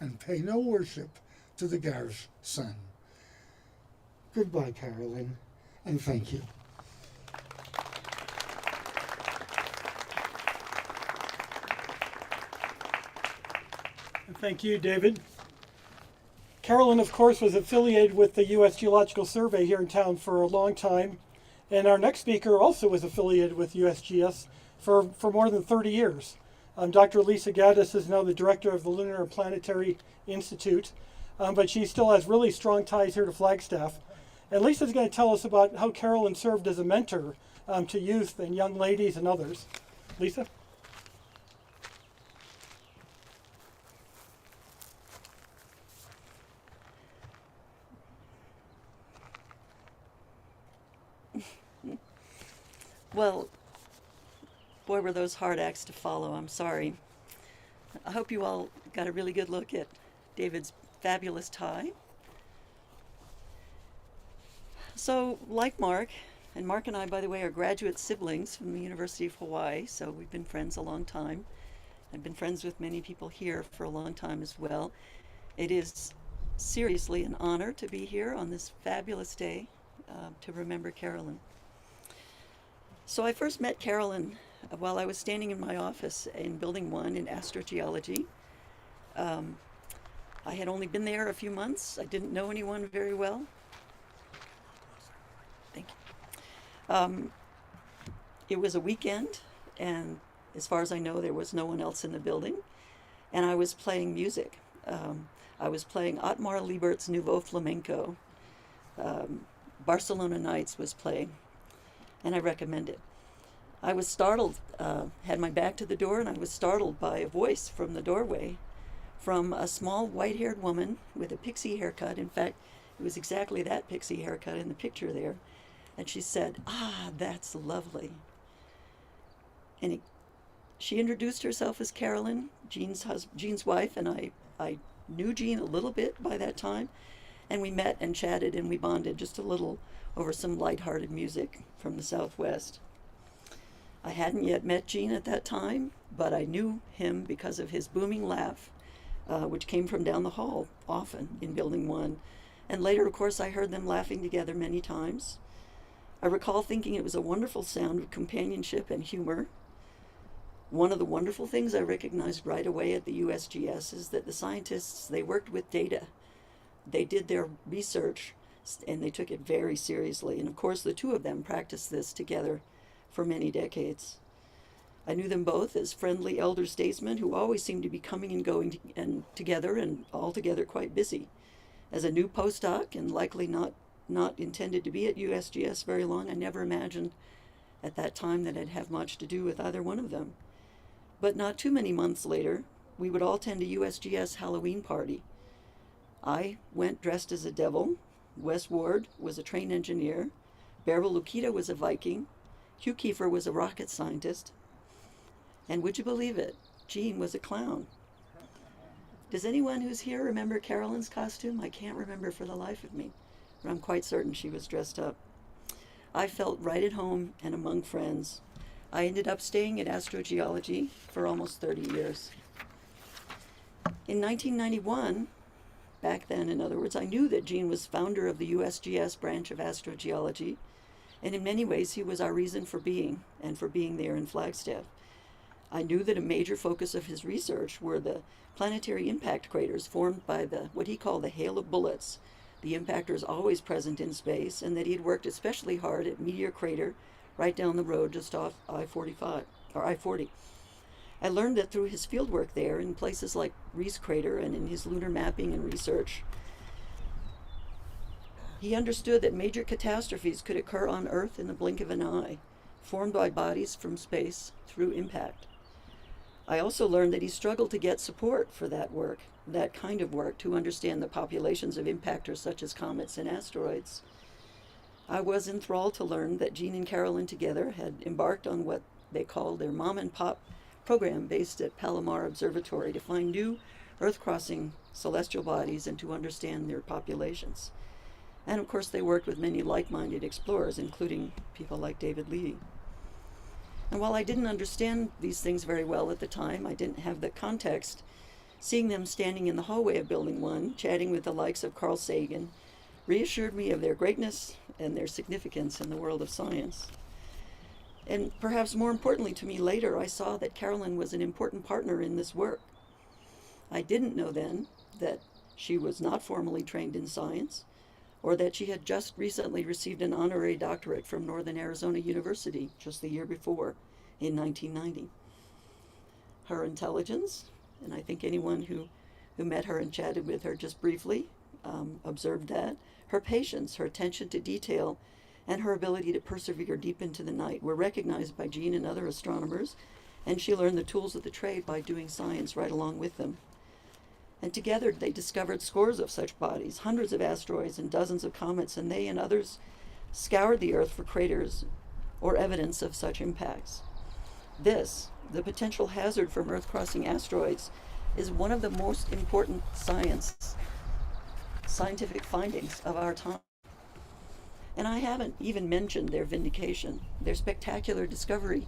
and pay no worship to the garish sun." Goodbye, Carolyn, and thank you. Thank you, David. Carolyn, of course, was affiliated with the U.S. Geological Survey here in town for a long time. And our next speaker also was affiliated with USGS for more than 30 years. Dr. Lisa Gaddis is now the director of the Lunar and Planetary Institute, but she still has really strong ties here to Flagstaff. And Lisa's going to tell us about how Carolyn served as a mentor to youth and young ladies and others. Lisa? Well, boy, were those hard acts to follow. I'm sorry. I hope you all got a really good look at David's fabulous tie. So, like Mark, and Mark and I, by the way, are graduate siblings from the University of Hawaii, so we've been friends a long time. I've been friends with many people here for a long time as well. It is seriously an honor to be here on this fabulous day to remember Carolyn. So I first met Carolyn while I was standing in my office in Building 1 in astrogeology. I had only been there a few months. I didn't know anyone very well. Thank you. It was a weekend, and as far as I know, there was no one else in the building. And I was playing music. I was playing Otmar Liebert's Nouveau Flamenco. Barcelona Nights was playing, and I recommend it. I was startled, had my back to the door, and I was startled by a voice from the doorway from a small white-haired woman with a pixie haircut. In fact, it was exactly that pixie haircut in the picture there. And she said, "Ah, that's lovely." And she introduced herself as Carolyn, Jean's wife, and I knew Jean a little bit by that time. And we met and chatted and we bonded just a little over some lighthearted music from the Southwest. I hadn't yet met Jean at that time, but I knew him because of his booming laugh, which came from down the hall often in Building 1. And later, of course, I heard them laughing together many times. I recall thinking it was a wonderful sound of companionship and humor. One of the wonderful things I recognized right away at the USGS is that the scientists, they worked with data. They did their research and they took it very seriously. And of course, the two of them practiced this together for many decades. I knew them both as friendly elder statesmen who always seemed to be coming and going together and altogether quite busy. As a new postdoc and likely not intended to be at USGS very long, I never imagined at that time that I'd have much to do with either one of them. But not too many months later, we would all attend a USGS Halloween party. I went dressed as a devil. Wes Ward was a train engineer. Beryl Lukita was a Viking. Hugh Kiefer was a rocket scientist. And would you believe it? Jean was a clown. Does anyone who's here remember Carolyn's costume? I can't remember for the life of me, but I'm quite certain she was dressed up. I felt right at home and among friends. I ended up staying at astrogeology for almost 30 years. In 1991, back then, in other words, I knew that Jean was founder of the USGS branch of astrogeology, and in many ways he was our reason for being, and for being there in Flagstaff. I knew that a major focus of his research were the planetary impact craters formed by what he called the hail of bullets, the impactors always present in space, and that he had worked especially hard at Meteor Crater right down the road just off I-45, or I-40. I learned that through his fieldwork there in places like Reese Crater and in his lunar mapping and research, he understood that major catastrophes could occur on Earth in the blink of an eye, formed by bodies from space through impact. I also learned that he struggled to get support for that work, that kind of work, to understand the populations of impactors such as comets and asteroids. I was enthralled to learn that Jean and Carolyn together had embarked on what they called their mom and pop program based at Palomar Observatory to find new Earth-crossing celestial bodies and to understand their populations. And of course they worked with many like-minded explorers, including people like David Levy. And while I didn't understand these things very well at the time, I didn't have the context, seeing them standing in the hallway of Building 1, chatting with the likes of Carl Sagan, reassured me of their greatness and their significance in the world of science. And perhaps more importantly to me later, I saw that Carolyn was an important partner in this work. I didn't know then that she was not formally trained in science, or that she had just recently received an honorary doctorate from Northern Arizona University just the year before, in 1990. Her intelligence, and I think anyone who met her and chatted with her just briefly observed that, her patience, her attention to detail, and her ability to persevere deep into the night were recognized by Jean and other astronomers, and she learned the tools of the trade by doing science right along with them. And together they discovered scores of such bodies, hundreds of asteroids and dozens of comets, and they and others scoured the Earth for craters or evidence of such impacts. This, the potential hazard from Earth-crossing asteroids, is one of the most important scientific findings of our time. And I haven't even mentioned their vindication, their spectacular discovery,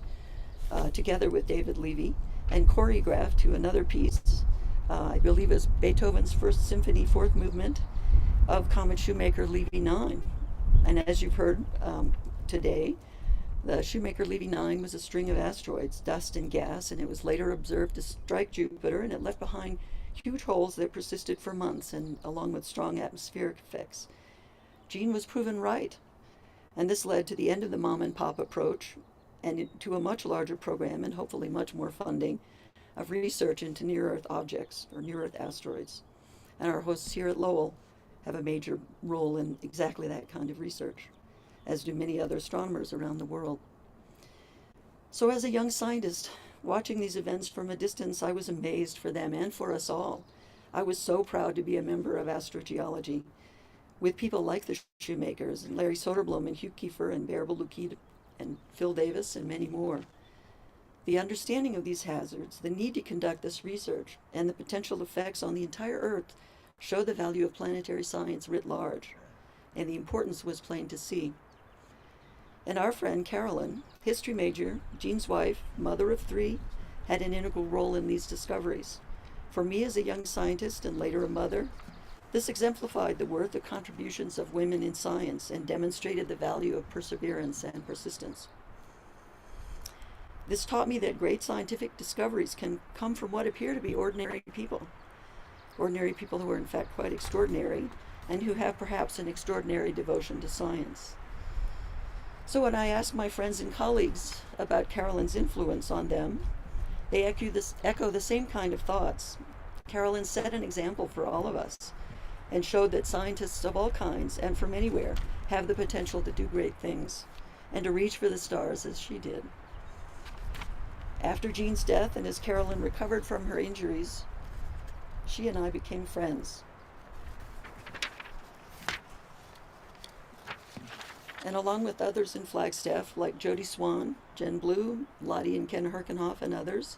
together with David Levy, and choreographed to another piece, I believe it's Beethoven's First Symphony, Fourth Movement, of Comet Shoemaker-Levy 9. And as you've heard today, the Shoemaker-Levy 9 was a string of asteroids, dust and gas, and it was later observed to strike Jupiter, and it left behind huge holes that persisted for months, and along with strong atmospheric effects. Jean was proven right, and this led to the end of the mom and pop approach and to a much larger program and hopefully much more funding of research into near-Earth objects or near-Earth asteroids. And our hosts here at Lowell have a major role in exactly that kind of research, as do many other astronomers around the world. So as a young scientist, watching these events from a distance, I was amazed for them and for us all. I was so proud to be a member of astrogeology, with people like the Shoemakers and Larry Soderblom and Hugh Kiefer and Bearable Lukid and Phil Davis and many more. The understanding of these hazards, the need to conduct this research, and the potential effects on the entire Earth show the value of planetary science writ large, and the importance was plain to see. And our friend Carolyn, history major, Jean's wife, mother of 3, had an integral role in these discoveries. For me as a young scientist and later a mother, this exemplified the worth of contributions of women in science and demonstrated the value of perseverance and persistence. This taught me that great scientific discoveries can come from what appear to be ordinary people who are in fact quite extraordinary and who have perhaps an extraordinary devotion to science. So when I asked my friends and colleagues about Carolyn's influence on them, they echo the same kind of thoughts. Carolyn set an example for all of us and showed that scientists of all kinds and from anywhere have the potential to do great things and to reach for the stars as she did. After Jean's death and as Carolyn recovered from her injuries, she and I became friends. And along with others in Flagstaff, like Jody Swan, Jen Blue, Lottie and Ken Herkenhoff, and others,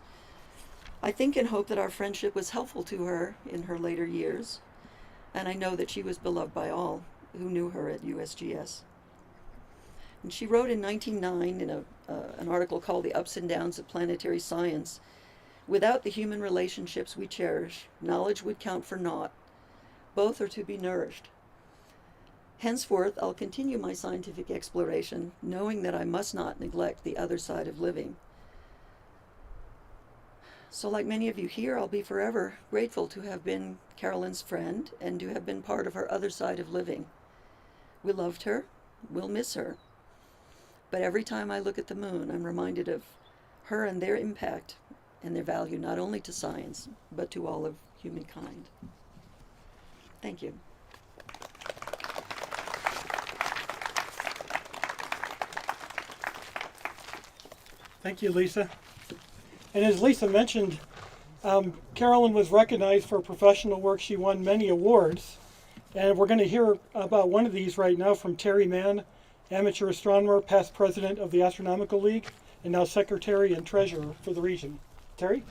I think and hope that our friendship was helpful to her in her later years, and I know that she was beloved by all who knew her at USGS. And she wrote in 1909 in an article called The Ups and Downs of Planetary Science, "Without the human relationships we cherish, knowledge would count for naught. Both are to be nourished. Henceforth, I'll continue my scientific exploration, knowing that I must not neglect the other side of living." So like many of you here, I'll be forever grateful to have been Carolyn's friend and to have been part of her other side of living. We loved her, we'll miss her. But every time I look at the moon, I'm reminded of her and their impact and their value not only to science, but to all of humankind. Thank you. Thank you, Lisa. And as Lisa mentioned, Carolyn was recognized for professional work. She won many awards. And we're going to hear about one of these right now from Terry Mann, amateur astronomer, past president of the Astronomical League, and now secretary and treasurer for the region. Terry?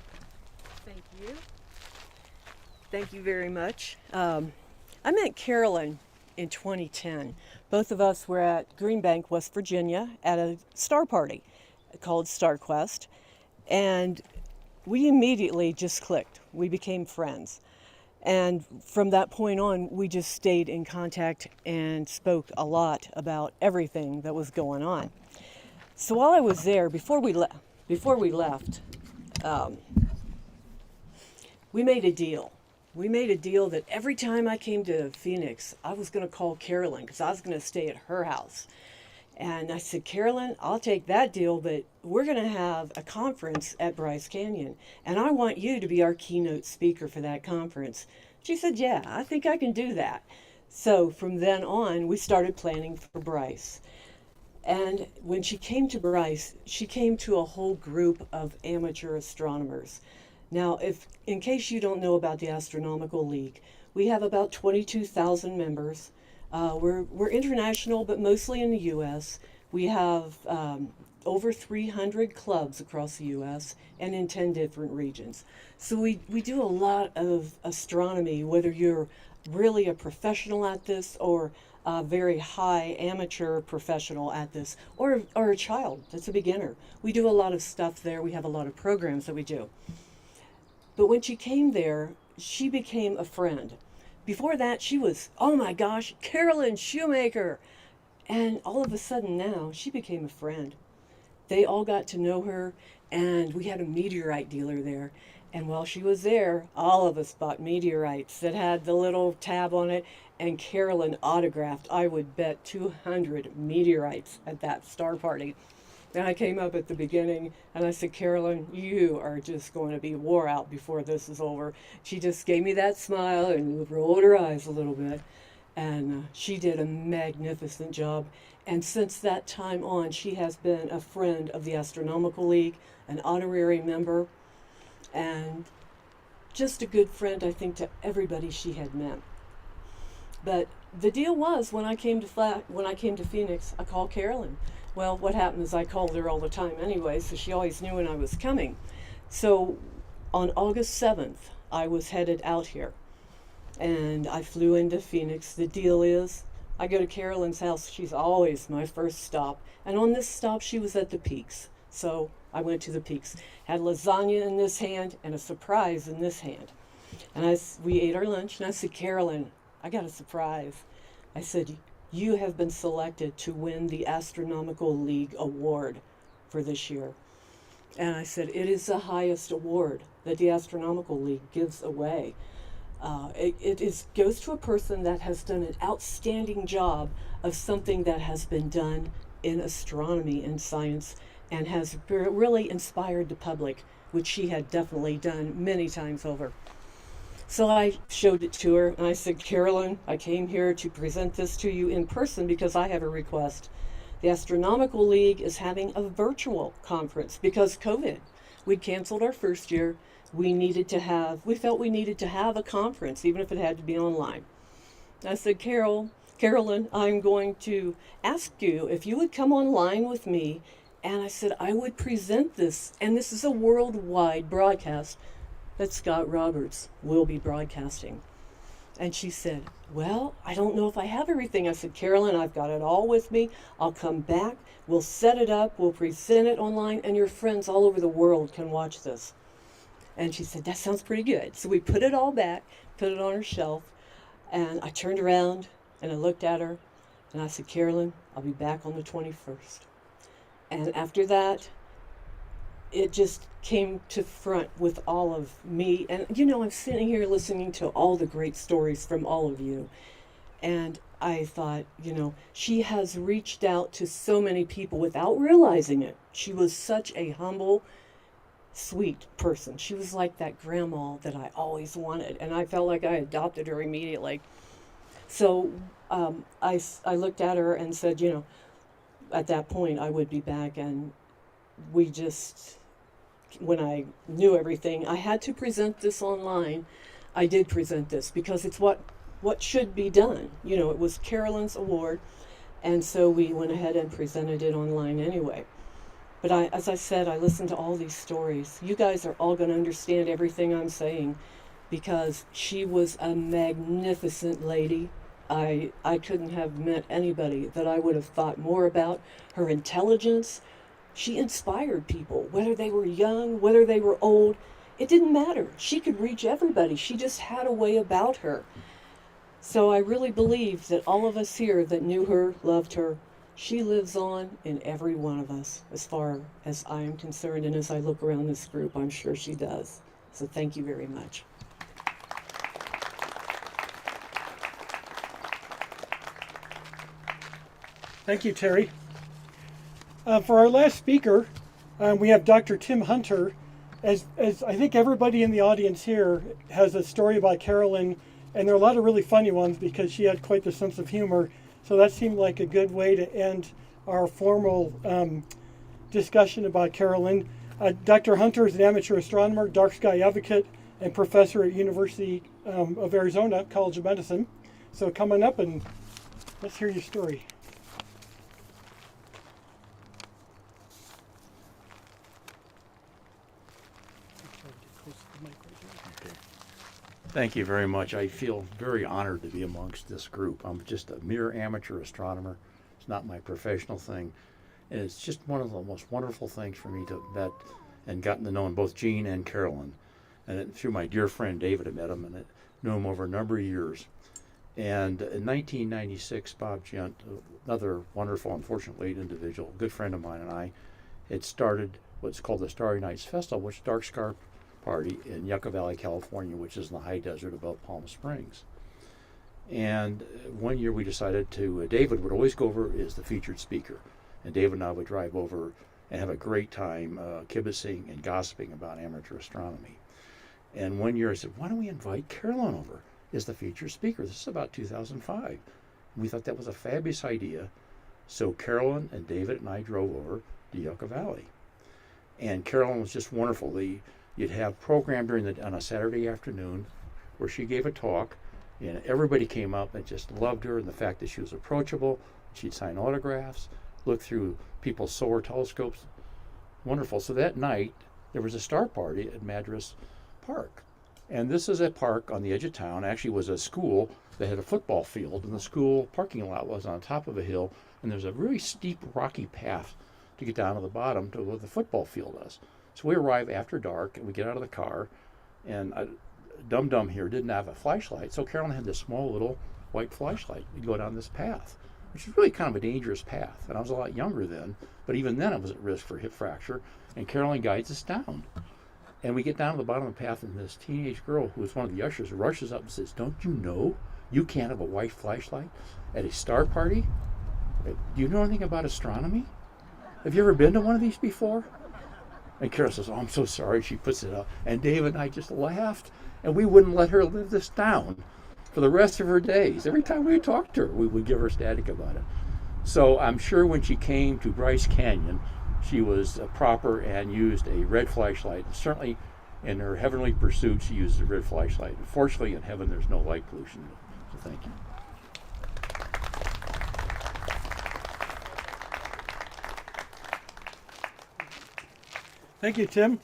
Thank you. Thank you very much. I met Carolyn in 2010. Both of us were at Greenbank, West Virginia at a star party called Star Quest, and we immediately just clicked. We became friends. And from that point on, we just stayed in contact and spoke a lot about everything that was going on. So while I was there, before we left, we made a deal. we made a deal that every time I came to Phoenix, I was going to call Carolyn because I was going to stay at her house. And I said, Carolyn, I'll take that deal, but we're going to have a conference at Bryce Canyon, and I want you to be our keynote speaker for that conference. She said, yeah, I think I can do that. So from then on, we started planning for Bryce. And when she came to Bryce, she came to a whole group of amateur astronomers. Now, in case you don't know about the Astronomical League, we have about 22,000 members. We're international, but mostly in the U.S. We have over 300 clubs across the U.S. and in 10 different regions. So we do a lot of astronomy, whether you're really a professional at this or a very high amateur professional at this, or a child that's a beginner. We do a lot of stuff there. We have a lot of programs that we do. But when she came there, she became a friend. Before that, she was, oh my gosh, Carolyn Shoemaker. And all of a sudden now, she became a friend. They all got to know her, and we had a meteorite dealer there. And while she was there, all of us bought meteorites that had the little tab on it, and Carolyn autographed, I would bet, 200 meteorites at that star party. And I came up at the beginning and I said, Carolyn, you are just going to be wore out before this is over. She just gave me that smile and rolled her eyes a little bit. And she did a magnificent job. And since that time on, she has been a friend of the Astronomical League, an honorary member, and just a good friend, I think, to everybody she had met. But the deal was, when I came to Phoenix, I called Carolyn. Well, what happened is I called her all the time anyway, so she always knew when I was coming. So on August 7th, I was headed out here, and I flew into Phoenix. The deal is, I go to Carolyn's house. She's always my first stop. And on this stop, she was at the Peaks. So I went to the Peaks. Had lasagna in this hand and a surprise in this hand. And we ate our lunch, and I said, Carolyn, I got a surprise. I said, you have been selected to win the Astronomical League Award for this year. And I said, it is the highest award that the Astronomical League gives away. It goes to a person that has done an outstanding job of something that has been done in astronomy and science and has really inspired the public, which she had definitely done many times over. So I showed it to her, and I said, Carolyn, I came here to present this to you in person because I have a request. The Astronomical League is having a virtual conference because COVID. We'd canceled our first year. We felt we needed to have a conference, even if it had to be online. I said, Carolyn, I'm going to ask you if you would come online with me, and I said, I would present this, and this is a worldwide broadcast that Scott Roberts will be broadcasting. And she said, well, I don't know if I have everything. I said, Carolyn, I've got it all with me. I'll come back. We'll set it up. We'll present it online, and your friends all over the world can watch this. And she said, that sounds pretty good. So we put it all back, put it on her shelf, and I turned around and I looked at her, and I said, Carolyn, I'll be back on the 21st. And after that, it just came to front with all of me. And, I'm sitting here listening to all the great stories from all of you. And I thought, she has reached out to so many people without realizing it. She was such a humble, sweet person. She was like that grandma that I always wanted. And I felt like I adopted her immediately. So I looked at her and said, at that point I would be back. And when I knew everything, I had to present this online. I did present this because it's what should be done. It was Carolyn's award, and so we went ahead and presented it online anyway. But as I said, I listened to all these stories. You guys are all going to understand everything I'm saying because she was a magnificent lady. I couldn't have met anybody that I would have thought more about. Her intelligence. She inspired people, whether they were young, whether they were old. It didn't matter. She could reach everybody. She just had a way about her. So I really believe that all of us here that knew her, loved her, she lives on in every one of us, as far as I am concerned. And as I look around this group, I'm sure she does. So thank you very much. Thank you, Terry. For our last speaker, we have Dr. Tim Hunter. As I think everybody in the audience here has a story about Carolyn, and there are a lot of really funny ones because she had quite the sense of humor. So that seemed like a good way to end our formal discussion about Carolyn. Dr. Hunter is an amateur astronomer, dark sky advocate, and professor at University of Arizona College of Medicine. So come on up and let's hear your story. Thank you very much. I feel very honored to be amongst this group. I'm just a mere amateur astronomer. It's not my professional thing. And it's just one of the most wonderful things for me to have met and gotten to know both Jean and Carolyn. And through my dear friend David, I met him and I knew him over a number of years. And in 1996, Bob Gent, another wonderful, unfortunately late individual, a good friend of mine, and I had started what's called the Starry Nights Festival, which is Dark Sky Party in Yucca Valley, California, which is in the high desert above Palm Springs. And one year we decided to, David would always go over as the featured speaker. And David and I would drive over and have a great time kibitzing and gossiping about amateur astronomy. And one year I said, why don't we invite Carolyn over as the featured speaker? This is about 2005. And we thought that was a fabulous idea. So Carolyn and David and I drove over to Yucca Valley. And Carolyn was just wonderful. You'd have program on a Saturday afternoon where she gave a talk, and everybody came up and just loved her and the fact that she was approachable. She'd sign autographs, look through people's solar telescopes. Wonderful. So that night, there was a star party at Madras Park. And this is a park on the edge of town. Actually, it was a school that had a football field, and the school parking lot was on top of a hill, and there's a really steep, rocky path to get down to the bottom to where the football field is. So we arrive after dark, and we get out of the car, and Dum-Dum here didn't have a flashlight, so Carolyn had this small little white flashlight. We'd go down this path, which is really kind of a dangerous path. And I was a lot younger then, but even then I was at risk for hip fracture, and Carolyn guides us down. And we get down to the bottom of the path, and this teenage girl, who was one of the ushers, rushes up and says, don't you know you can't have a white flashlight at a star party? Do you know anything about astronomy? Have you ever been to one of these before? And Carol says, oh, I'm so sorry. She puts it up. And David and I just laughed, and we wouldn't let her live this down for the rest of her days. Every time we talked to her, we would give her static about it. So I'm sure when she came to Bryce Canyon, she was proper and used a red flashlight. Certainly in her heavenly pursuit, she used a red flashlight. Unfortunately, in heaven, there's no light pollution. So thank you. Thank you, Tim.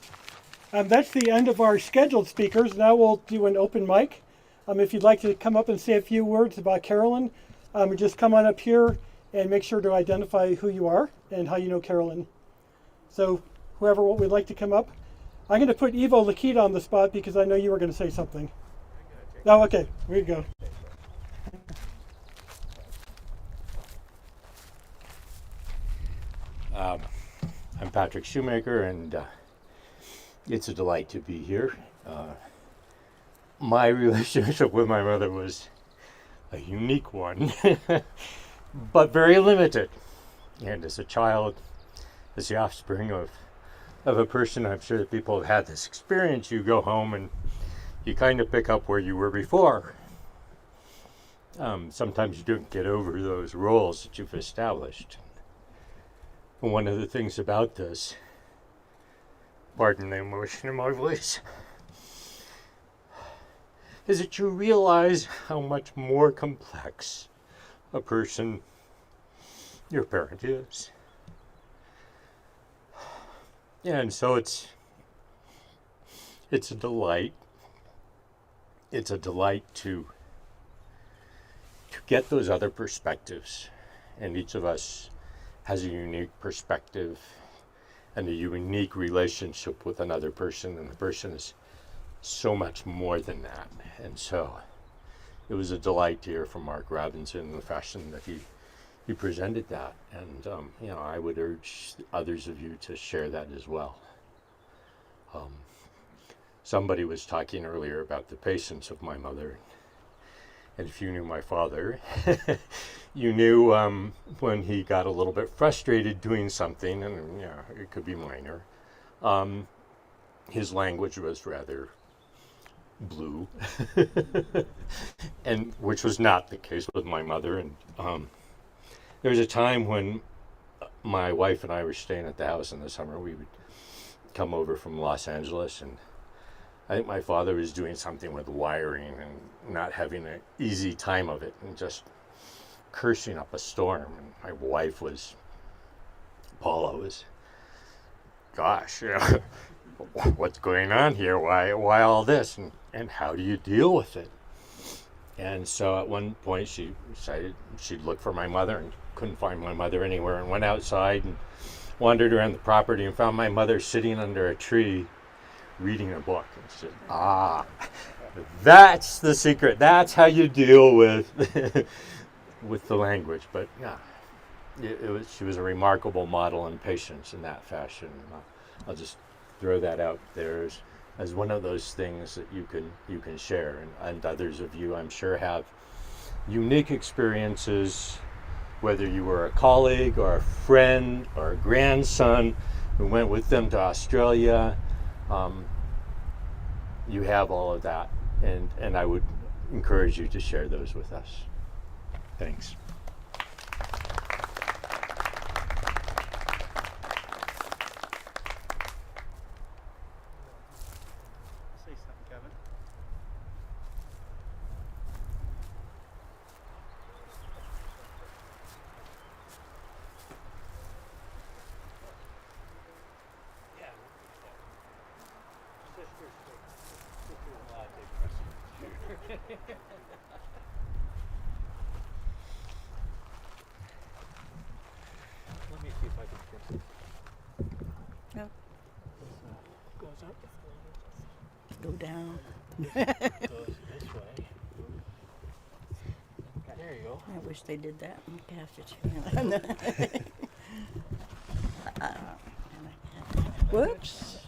That's the end of our scheduled speakers. Now we'll do an open mic. If you'd like to come up and say a few words about Carolyn, just come on up here and make sure to identify who you are and how you know Carolyn. So whoever would like to come up. I'm going to put Ivo Lakita on the spot because I know you were going to say something. Oh, okay. Here you go. I'm Patrick Shoemaker, and it's a delight to be here. My relationship with my mother was a unique one, but very limited. And as a child, as the offspring of a person, I'm sure that people have had this experience. You go home and you kind of pick up where you were before. Sometimes you don't get over those roles that you've established. And one of the things about this, pardon the emotion in my voice, is that you realize how much more complex a person your parent is. And so it's a delight. It's a delight to get those other perspectives. And each of us has a unique perspective and a unique relationship with another person, and the person is so much more than that. And so it was a delight to hear from Mark Robinson in the fashion that he presented that. And I would urge others of you to share that as well. Somebody was talking earlier about the patience of my mother, and if you knew my father, you knew when he got a little bit frustrated doing something, and it could be minor. His language was rather blue, and which was not the case with my mother. And there was a time when my wife and I were staying at the house in the summer. We would come over from Los Angeles, and I think my father was doing something with wiring and not having an easy time of it, and just cursing up a storm. And my wife Paula was, gosh, what's going on here? Why all this? And how do you deal with it? And so at one point she decided she'd look for my mother, and couldn't find my mother anywhere, and went outside and wandered around the property and found my mother sitting under a tree reading a book. And she said, that's the secret. That's how you deal with with the language. But yeah, she was a remarkable model in patience in that fashion. I'll just throw that out there as one of those things that you can share, and others of you, I'm sure, have unique experiences, whether you were a colleague or a friend or a grandson who went with them to Australia. You have all of that, and I would encourage you to share those with us. Thanks. Say something, Kevin. Let me see if I can fix it. No. Goes up. Go down. Goes this way. There you go. I wish they did that in Castleton. Whoops.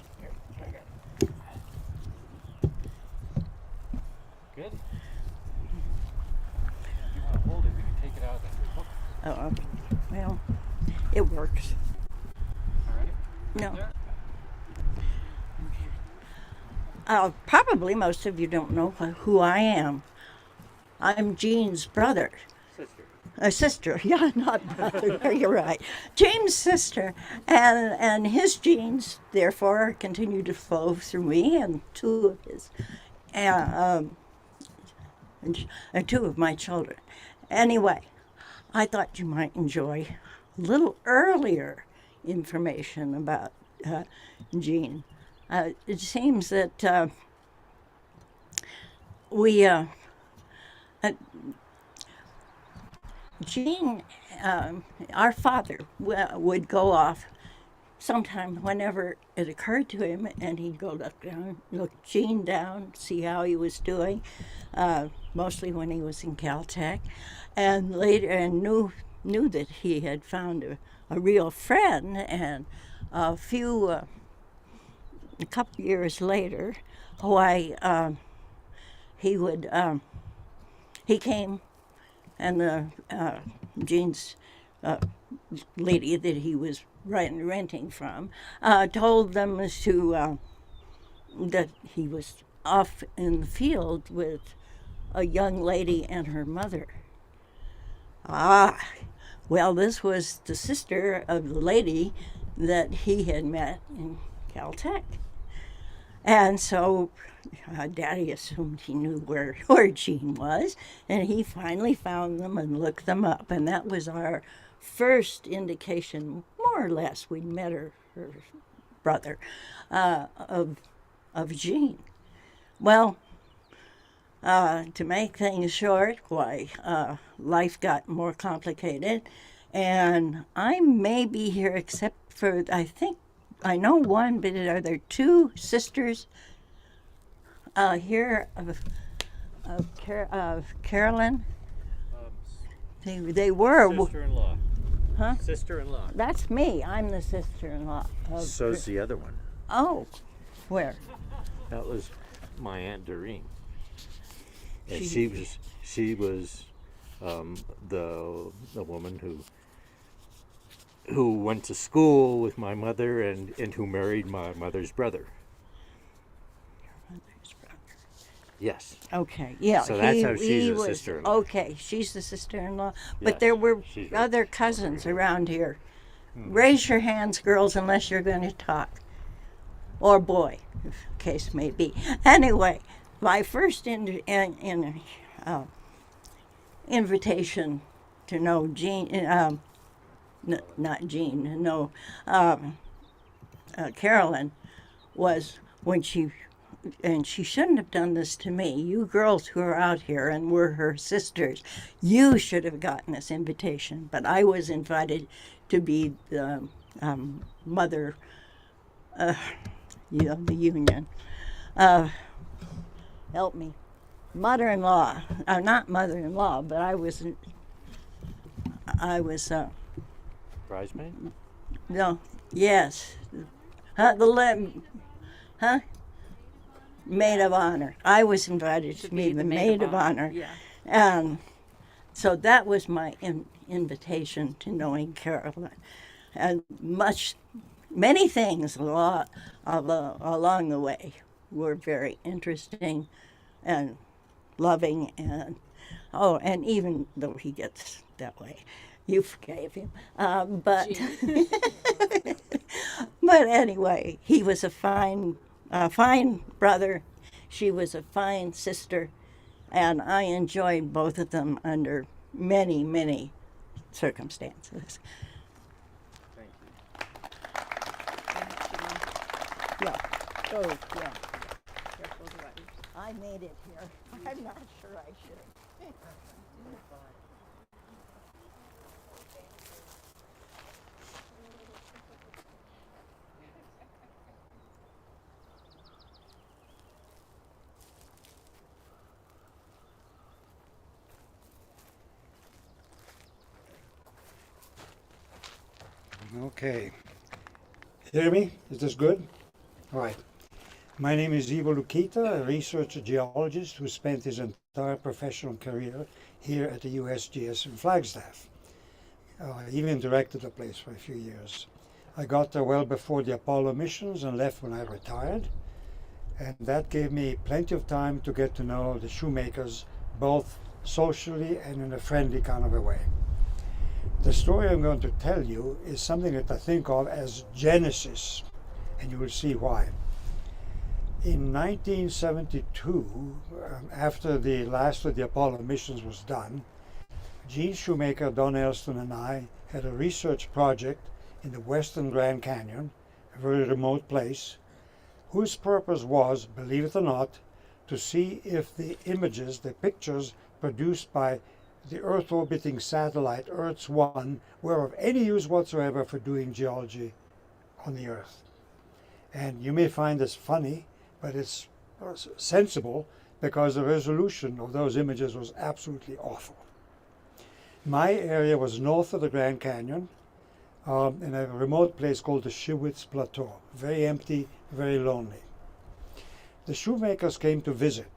Good. If you want to hold it, we can take it out of the book. Oh, okay. Well, it works. All right. No. There. Probably most of you don't know who I am. I'm Jean's brother. Sister, yeah, not brother. You're right. James' sister, and his genes therefore continue to flow through me, and two of his, and two of my children. Anyway, I thought you might enjoy a little earlier information about Jean. It seems that Jean, our father, would go off sometime whenever it occurred to him, and he'd go look Jean down, see how he was doing, mostly when he was in Caltech, and later, and knew that he had found a real friend, and a couple years later, he came, and Jean's lady that he was renting from told them that he was off in the field with a young lady and her mother. Well, this was the sister of the lady that he had met in Caltech. And so Daddy assumed he knew where Jean was, and he finally found them and looked them up. And that was our first indication, more or less, we'd met her brother, of Jean. Well, to make things short, life got more complicated, and I may be here except for, I know one, but are there two sisters here of Carolyn? They were. Sister-in-law. Huh? Sister-in-law. That's me. I'm the sister-in-law. So's the other one. Oh, where? That was my Aunt Doreen. And she was the woman who went to school with my mother and who married my mother's brother. Yes. Okay, yeah. So that's how she's a sister-in-law. Okay, she's the sister-in-law. But Yes, there were she's other cousins around here. Raise your hands, girls, unless you're going to talk. Or boy, if the case may be. Anyway, my first invitation to know Jean, not Jean, no, Carolyn, was when and she shouldn't have done this to me. You girls who are out here and were her sisters, you should have gotten this invitation. But I was invited to be the mother, the union. Help me. Mother-in-law. Not mother-in-law, but I was Bridesmaid? no, yes. Maid of Honor. I was invited to be the Maid of Honor. Yeah. And so that was my invitation to knowing Carolyn. And many things along the way were very interesting and loving, and even though he gets that way, you forgave him. But anyway, he was a fine brother. She was a fine sister, and I enjoyed both of them under many, many circumstances. Thank Yeah. Oh, yeah. I made it here. I'm not sure I should. Okay. Hear me? Is this good? All right. My name is Ivo Lukita, a research geologist who spent his entire professional career here at the USGS in Flagstaff. I even directed the place for a few years. I got there well before the Apollo missions and left when I retired. And that gave me plenty of time to get to know the Shoemakers, both socially and in a friendly kind of a way. The story I'm going to tell you is something that I think of as Genesis, and you will see why. In 1972, after the last of the Apollo missions was done, Gene Shoemaker, Don Elston, and I had a research project in the western Grand Canyon, a very remote place, whose purpose was, believe it or not, to see if the images, the pictures produced by the Earth-orbiting satellite Earth-1 were of any use whatsoever for doing geology on the Earth. And you may find this funny, but it's sensible because the resolution of those images was absolutely awful. My area was north of the Grand Canyon in a remote place called the Shiwits Plateau. Very empty, very lonely. The Shoemakers came to visit.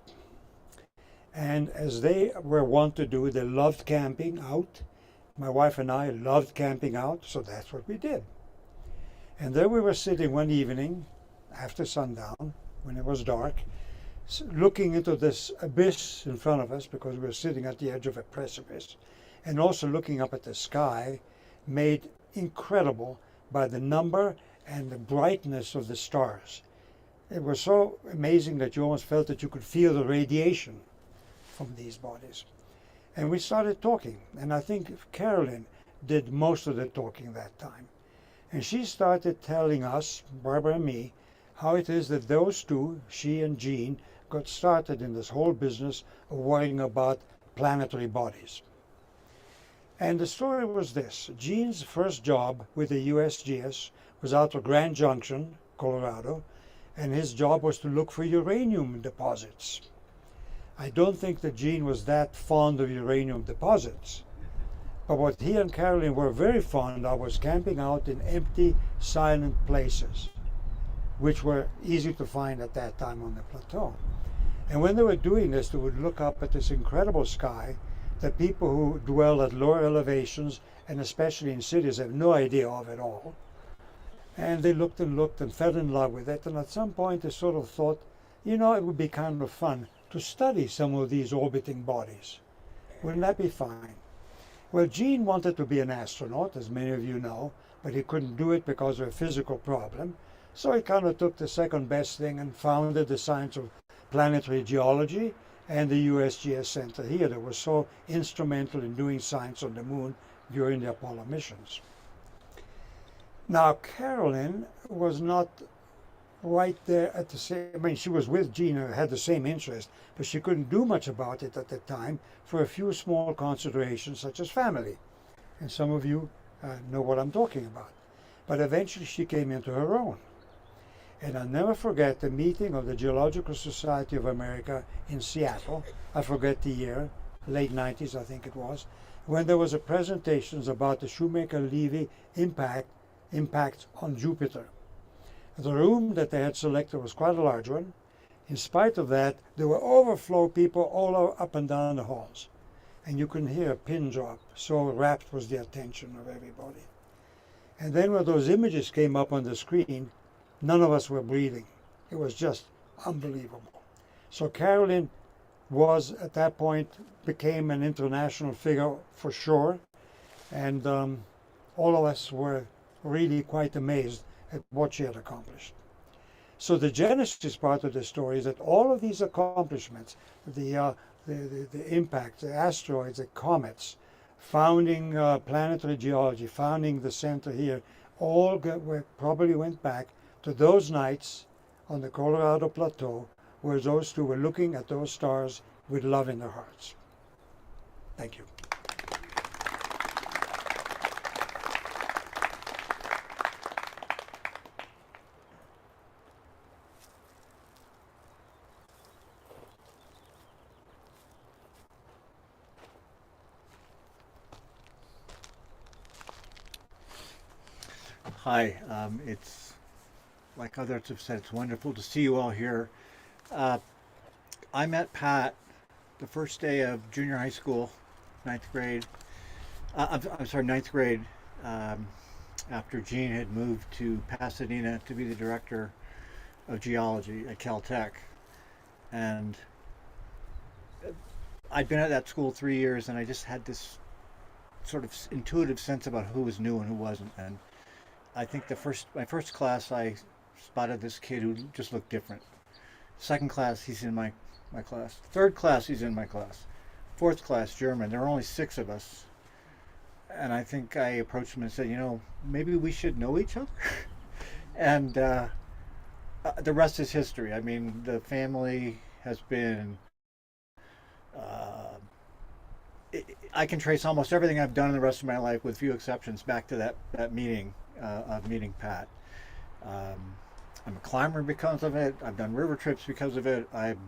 And as they were wont to do, they loved camping out. My wife and I loved camping out, so that's what we did. And there we were sitting one evening after sundown, when it was dark, looking into this abyss in front of us because we were sitting at the edge of a precipice, and also looking up at the sky, made incredible by the number and the brightness of the stars. It was so amazing that you almost felt that you could feel the radiation from these bodies. And we started talking, and I think Carolyn did most of the talking that time. And she started telling us, Barbara and me, how it is that those two, she and Gene, got started in this whole business of worrying about planetary bodies. And the story was this. Gene's first job with the USGS was out of Grand Junction, Colorado, and his job was to look for uranium deposits. I don't think that Gene was that fond of uranium deposits, but what he and Carolyn were very fond of was camping out in empty, silent places, which were easy to find at that time on the plateau. And when they were doing this, they would look up at this incredible sky that people who dwell at lower elevations, and especially in cities, have no idea of at all. And they looked and fell in love with it. And at some point they sort of thought, you know, it would be kind of fun to study some of these orbiting bodies. Wouldn't that be fine? Well, Gene wanted to be an astronaut, as many of you know, but he couldn't do it because of a physical problem. So he kind of took the second best thing and founded the science of planetary geology and the USGS Center here that was so instrumental in doing science on the moon during the Apollo missions. Now, Carolyn was not right there at the same, I mean, she was with Gene and had the same interest, but she couldn't do much about it at the time for a few small considerations such as family. And some of you know what I'm talking about. But eventually she came into her own. And I'll never forget the meeting of the Geological Society of America in Seattle. I forget the year, late 90s I think it was, when there was a presentation about the Shoemaker-Levy impact on Jupiter. The room that they had selected was quite a large one. In spite of that, there were overflow people all up and down the halls. And you couldn't hear a pin drop, so rapt was the attention of everybody. And then when those images came up on the screen, none of us were breathing. It was just unbelievable. So Carolyn was, at that point, became an international figure for sure. And all of us were really quite amazed at what she had accomplished. So the genesis part of the story is that all of these accomplishments, the impact, the asteroids, the comets, founding planetary geology, founding the center here, all probably went back to those nights on the Colorado Plateau where those two were looking at those stars with love in their hearts. Thank you. Hi, it's like others have said, it's wonderful to see you all here. I met Pat the first day of junior high school, ninth grade, after Gene had moved to Pasadena to be the director of geology at Caltech. And I'd been at that school 3 years, and I just had this sort of intuitive sense about who was new and who wasn't. And I think my first class, I spotted this kid who just looked different. Second class, he's in my class. Third class, he's in my class. Fourth class, German. There were only 6 of us. And I think I approached him and said, you know, maybe we should know each other. And the rest is history. I mean, the family has been, I can trace almost everything I've done in the rest of my life, with few exceptions, back to that meeting, of meeting Pat. I'm a climber because of it. I've done river trips because of it. I'm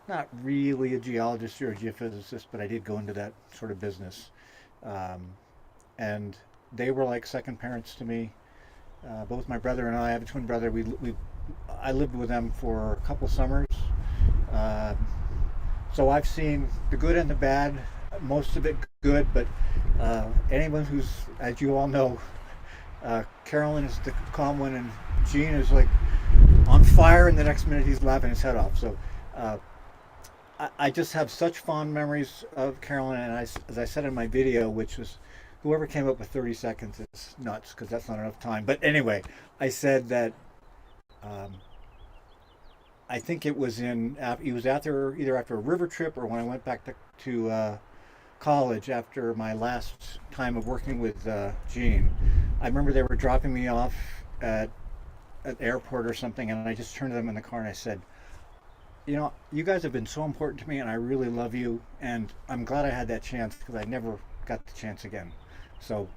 not really a geologist or a geophysicist, but I did go into that sort of business. And they were like second parents to me. Both my brother and I have a twin brother. I lived with them for a couple summers. So I've seen the good and the bad, most of it good, but anyone who's, as you all know, Carolyn is the calm one, and Gene is like on fire, and the next minute he's laughing his head off. So I just have such fond memories of Carolyn, and as I said in my video, which was, whoever came up with 30 seconds is nuts, because that's not enough time. But anyway, I said that I think it was either after a river trip or when I went back to college after my last time of working with Gene. I remember they were dropping me off at an airport or something, and I just turned to them in the car and I said, you know, you guys have been so important to me, and I really love you, and I'm glad I had that chance, because I never got the chance again. So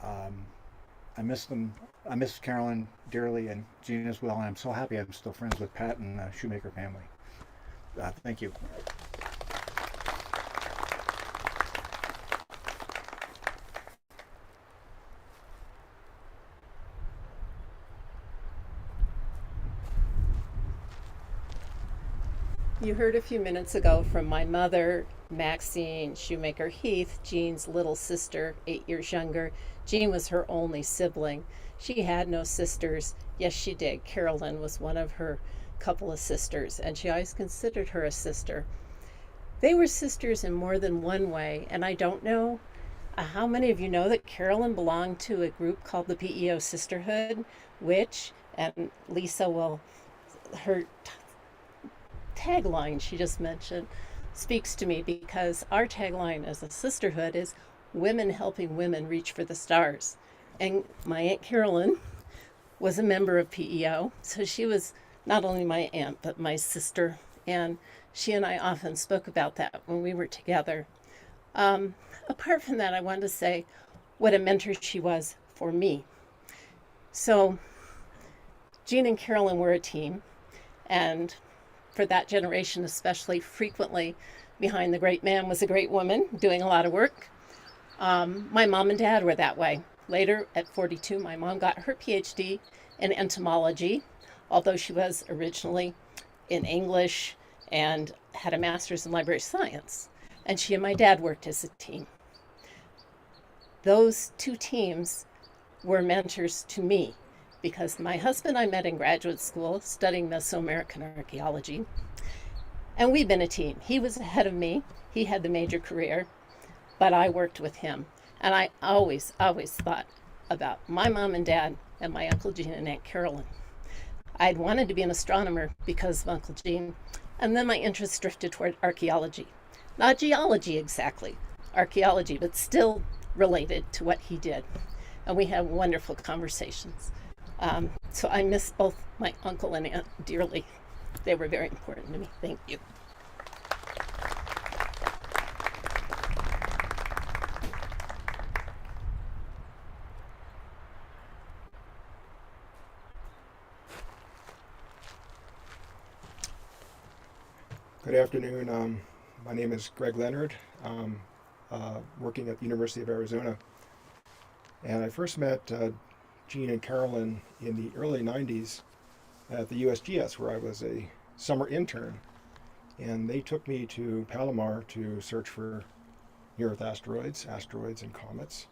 I miss them. I miss Carolyn dearly, and Gene as well, and I'm so happy I'm still friends with Pat and the Shoemaker family. Thank you. You heard a few minutes ago from my mother, Maxine Shoemaker Heath, Jean's little sister, 8 years younger. Jean was her only sibling. She had no sisters. Yes, she did. Carolyn was one of her couple of sisters, and she always considered her a sister. They were sisters in more than one way, and I don't know how many of you know that Carolyn belonged to a group called the PEO Sisterhood, which, and Lisa will, her tagline she just mentioned speaks to me, because our tagline as a sisterhood is women helping women reach for the stars. And my Aunt Carolyn was a member of PEO, so she was not only my aunt but my sister, and she and I often spoke about that when we were together. Apart from that, I wanted to say what a mentor she was for me. So Jean and Carolyn were a team, and for that generation especially, frequently behind the great man was a great woman doing a lot of work. My mom and dad were that way. Later, at 42, my mom got her PhD in entomology, although she was originally in English and had a master's in library science. And she and my dad worked as a team. Those two teams were mentors to me, because my husband I met in graduate school studying Mesoamerican archaeology, and we've been a team. He was ahead of me. He had the major career, but I worked with him. And I always thought about my mom and dad and my Uncle Gene and Aunt Carolyn. I'd wanted to be an astronomer because of Uncle Gene, and then my interest drifted toward archaeology. Not geology exactly, archaeology, but still related to what he did. And we had wonderful conversations. So I miss both my uncle and aunt dearly. They were very important to me. Thank you. Good afternoon. My name is Greg Leonard. I'm working at the University of Arizona. And I first met Jean and Carolyn in the early 90s at the USGS, where I was a summer intern. And they took me to Palomar to search for near-Earth asteroids and comets.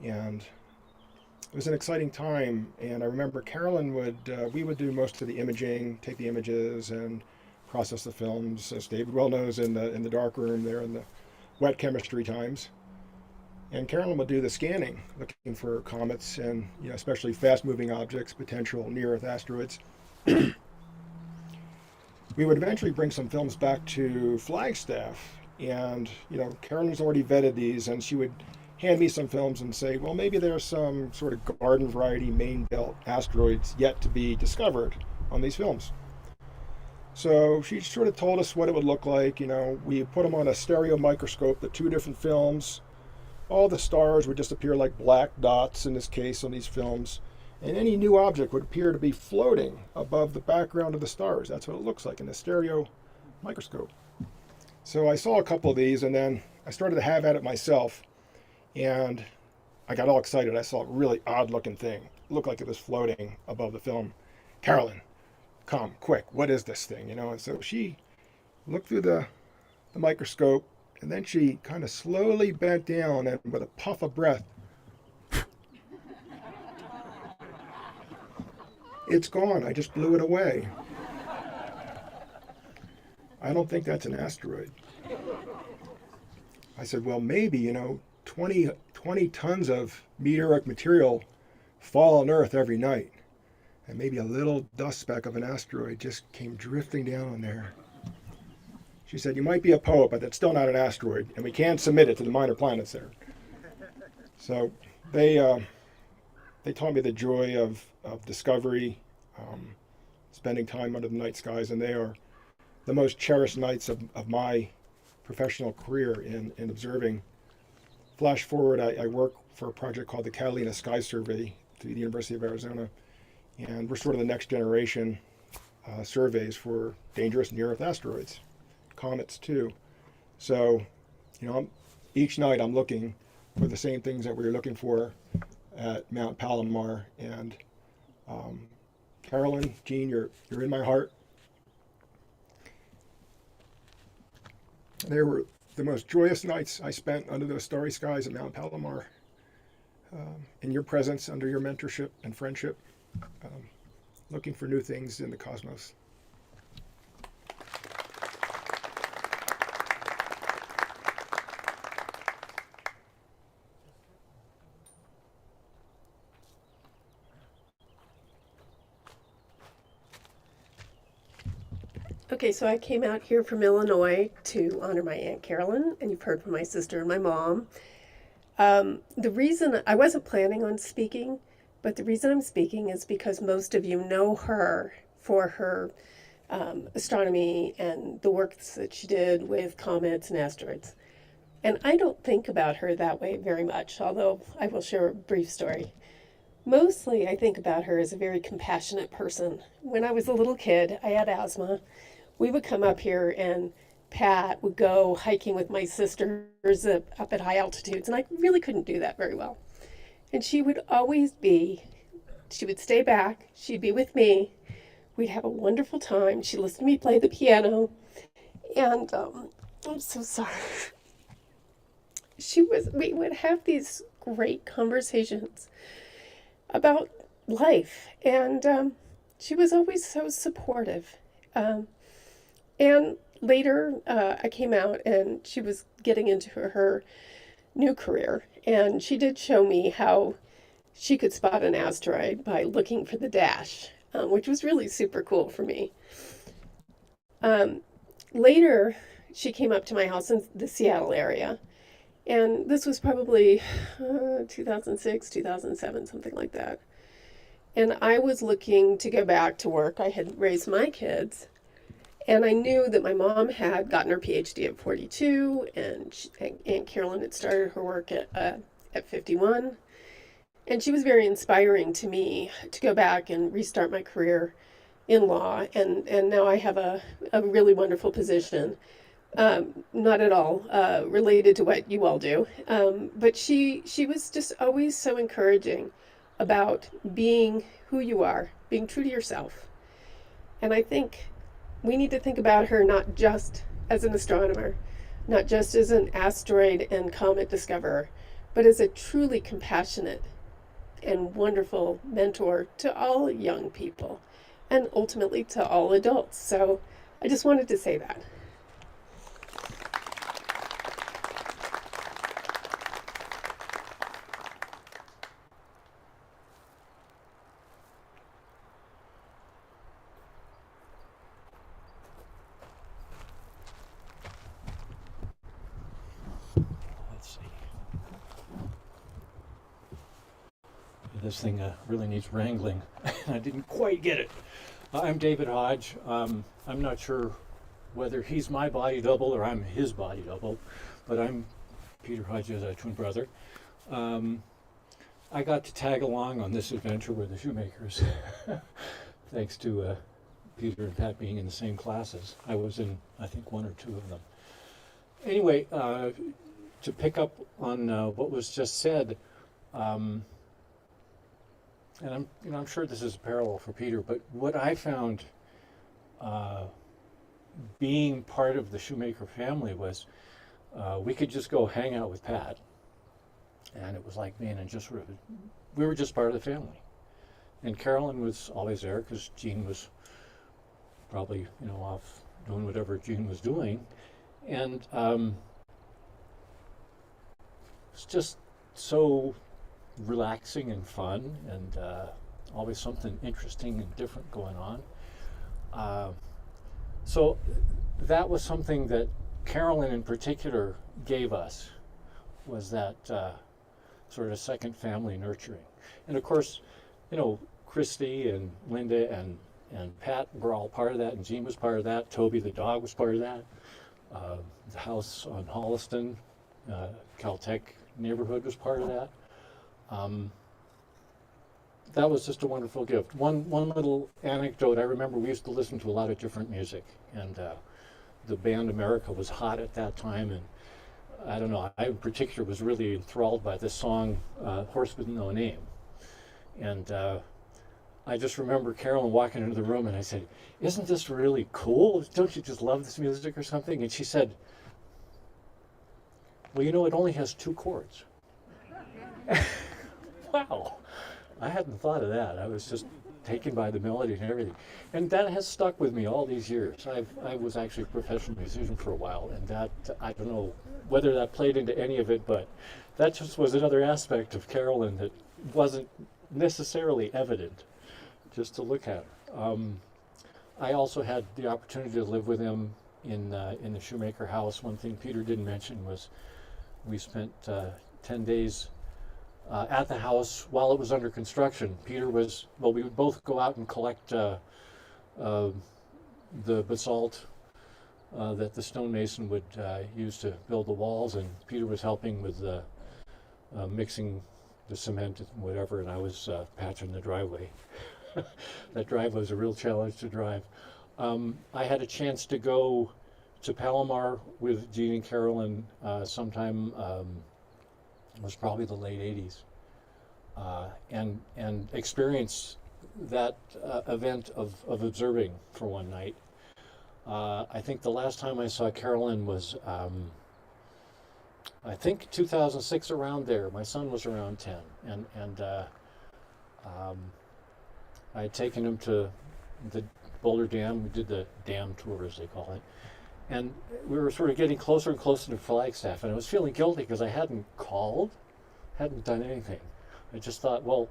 And it was an exciting time. And I remember Carolyn we would do most of the imaging, take the images and process the films, as David well knows, in the dark room there in the wet chemistry times. And Carolyn would do the scanning, looking for comets and especially fast-moving objects, potential near-Earth asteroids. We would eventually bring some films back to Flagstaff, and Carolyn's already vetted these, and she would hand me some films and say, well, maybe there's some sort of garden variety main belt asteroids yet to be discovered on these films. So she sort of told us what it would look like. We put them on a stereo microscope, the two different films. All the stars would just appear like black dots in this case on these films. And any new object would appear to be floating above the background of the stars. That's what it looks like in a stereo microscope. So I saw a couple of these, and then I started to have at it myself. And I got all excited. I saw a really odd looking thing. It looked like it was floating above the film. Carolyn, come, quick, what is this thing? And so she looked through the microscope, and then she kind of slowly bent down, and with a puff of breath, it's gone. I just blew it away. I don't think that's an asteroid. I said, well, maybe, 20 tons of meteoric material fall on Earth every night. And maybe a little dust speck of an asteroid just came drifting down on there. She said, you might be a poet, but that's still not an asteroid, and we can't submit it to the minor planets there. So they taught me the joy of discovery, spending time under the night skies, and they are the most cherished nights of my professional career in observing. Flash forward, I work for a project called the Catalina Sky Survey through the University of Arizona. And we're sort of the next generation surveys for dangerous near-Earth asteroids, comets too. So, each night I'm looking for the same things that we were looking for at Mount Palomar. And Carolyn, Jean, you're in my heart. They were the most joyous nights I spent under those starry skies at Mount Palomar, in your presence, under your mentorship and friendship, looking for new things in the cosmos. Okay, so I came out here from Illinois to honor my Aunt Carolyn, and you've heard from my sister and my mom. The reason I wasn't planning on speaking, but the reason I'm speaking is because most of you know her for her astronomy and the work that she did with comets and asteroids. And I don't think about her that way very much, although I will share a brief story. Mostly I think about her as a very compassionate person. When I was a little kid, I had asthma. We would come up here and Pat would go hiking with my sisters up at high altitudes, and I really couldn't do that very well. And she would stay back, she'd be with me, we'd have a wonderful time, she'd listen to me play the piano, and I'm so sorry. We would have these great conversations about life, and she was always so supportive. And later, I came out and she was getting into her new career, and she did show me how she could spot an asteroid by looking for the dash, which was really super cool for me. Later, she came up to my house in the Seattle area, and this was probably 2006, 2007, something like that. And I was looking to go back to work. I had raised my kids. And I knew that my mom had gotten her PhD at 42, and Aunt Carolyn had started her work at 51. And she was very inspiring to me to go back and restart my career in law. And now I have a really wonderful position, not at all related to what you all do. But she was just always so encouraging about being who you are, being true to yourself. And I think we need to think about her not just as an astronomer, not just as an asteroid and comet discoverer, but as a truly compassionate and wonderful mentor to all young people and ultimately to all adults. So I just wanted to say that. This thing really needs wrangling. I didn't quite get it. I'm David Hodge. I'm not sure whether he's my body double or I'm his body double, but I'm Peter Hodge's twin brother. I got to tag along on this adventure with the Shoemakers, thanks to Peter and Pat being in the same classes. I was in, I think, one or two of them. Anyway, to pick up on what was just said, and I'm sure this is a parallel for Peter, but what I found being part of the Shoemaker family was we could just go hang out with Pat, and it was like being in just sort of, we were just part of the family. And Carolyn was always there because Jean was probably, off doing whatever Jean was doing. And it's just so relaxing and fun, and always something interesting and different going on. So that was something that Carolyn in particular gave us, was that sort of second family nurturing. And of course, Christy and Linda and Pat were all part of that, and Jean was part of that. Toby the dog was part of that. The house on Holliston, Caltech neighborhood was part of that. That was just a wonderful gift. One little anecdote, I remember we used to listen to a lot of different music, and the band America was hot at that time, and I don't know, I in particular was really enthralled by this song, Horse with No Name. And I just remember Carolyn walking into the room, and I said, "Isn't this really cool? Don't you just love this music or something?" And she said, Well, you know, it only has 2 chords. Wow, I hadn't thought of that. I was just taken by the melody and everything. And that has stuck with me all these years. I was actually a professional musician for a while, and that, I don't know whether that played into any of it, but that just was another aspect of Carolyn that wasn't necessarily evident just to look at her. I also had the opportunity to live with him in the Shoemaker house. One thing Peter didn't mention was we spent 10 days at the house while it was under construction. Peter was, well, we would both go out and collect the basalt that the stonemason would use to build the walls, and Peter was helping with mixing the cement and whatever, and I was patching the driveway. That driveway was a real challenge to drive. I had a chance to go to Palomar with Jean and Carolyn sometime, it was probably the late 80s, and experience that event of observing for one night. I think the last time I saw Carolyn was, I think 2006, around there. My son was around 10, and I had taken him to the Boulder Dam. We did the dam tour, as they call it. And we were sort of getting closer and closer to Flagstaff, and I was feeling guilty because I hadn't called, hadn't done anything. I just thought, well,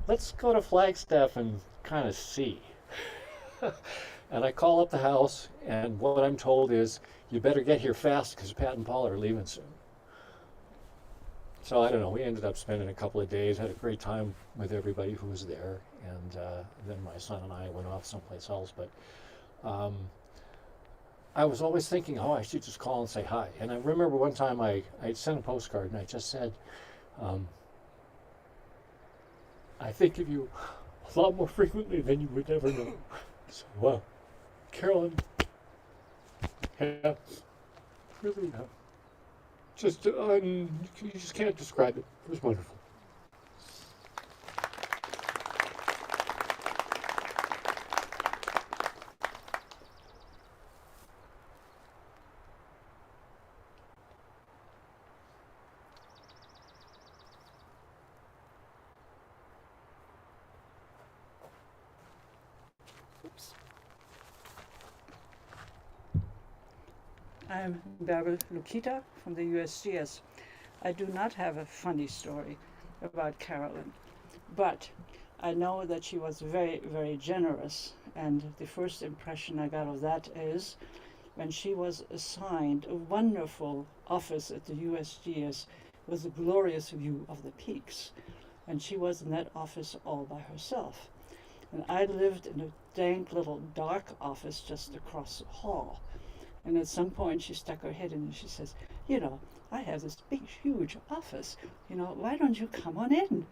let's go to Flagstaff and kind of see. And I call up the house, and what I'm told is, you better get here fast because Pat and Paul are leaving soon. So I don't know, we ended up spending a couple of days, had a great time with everybody who was there, and then my son and I went off someplace else. But I was always thinking, oh, I should just call and say hi. And I remember one time I sent a postcard and I just said, I think of you a lot more frequently than you would ever know. So, Carolyn, yeah, really, just, you just can't describe it. It was wonderful. I'm Barbara Lukita from the USGS. I do not have a funny story about Carolyn, but I know that she was very, very generous, and the first impression I got of that is when she was assigned a wonderful office at the USGS with a glorious view of the peaks, and she was in that office all by herself. And I lived in a dank little dark office just across the hall. And at some point she stuck her head in and she says, you know, I have this big, huge office. You know, why don't you come on in?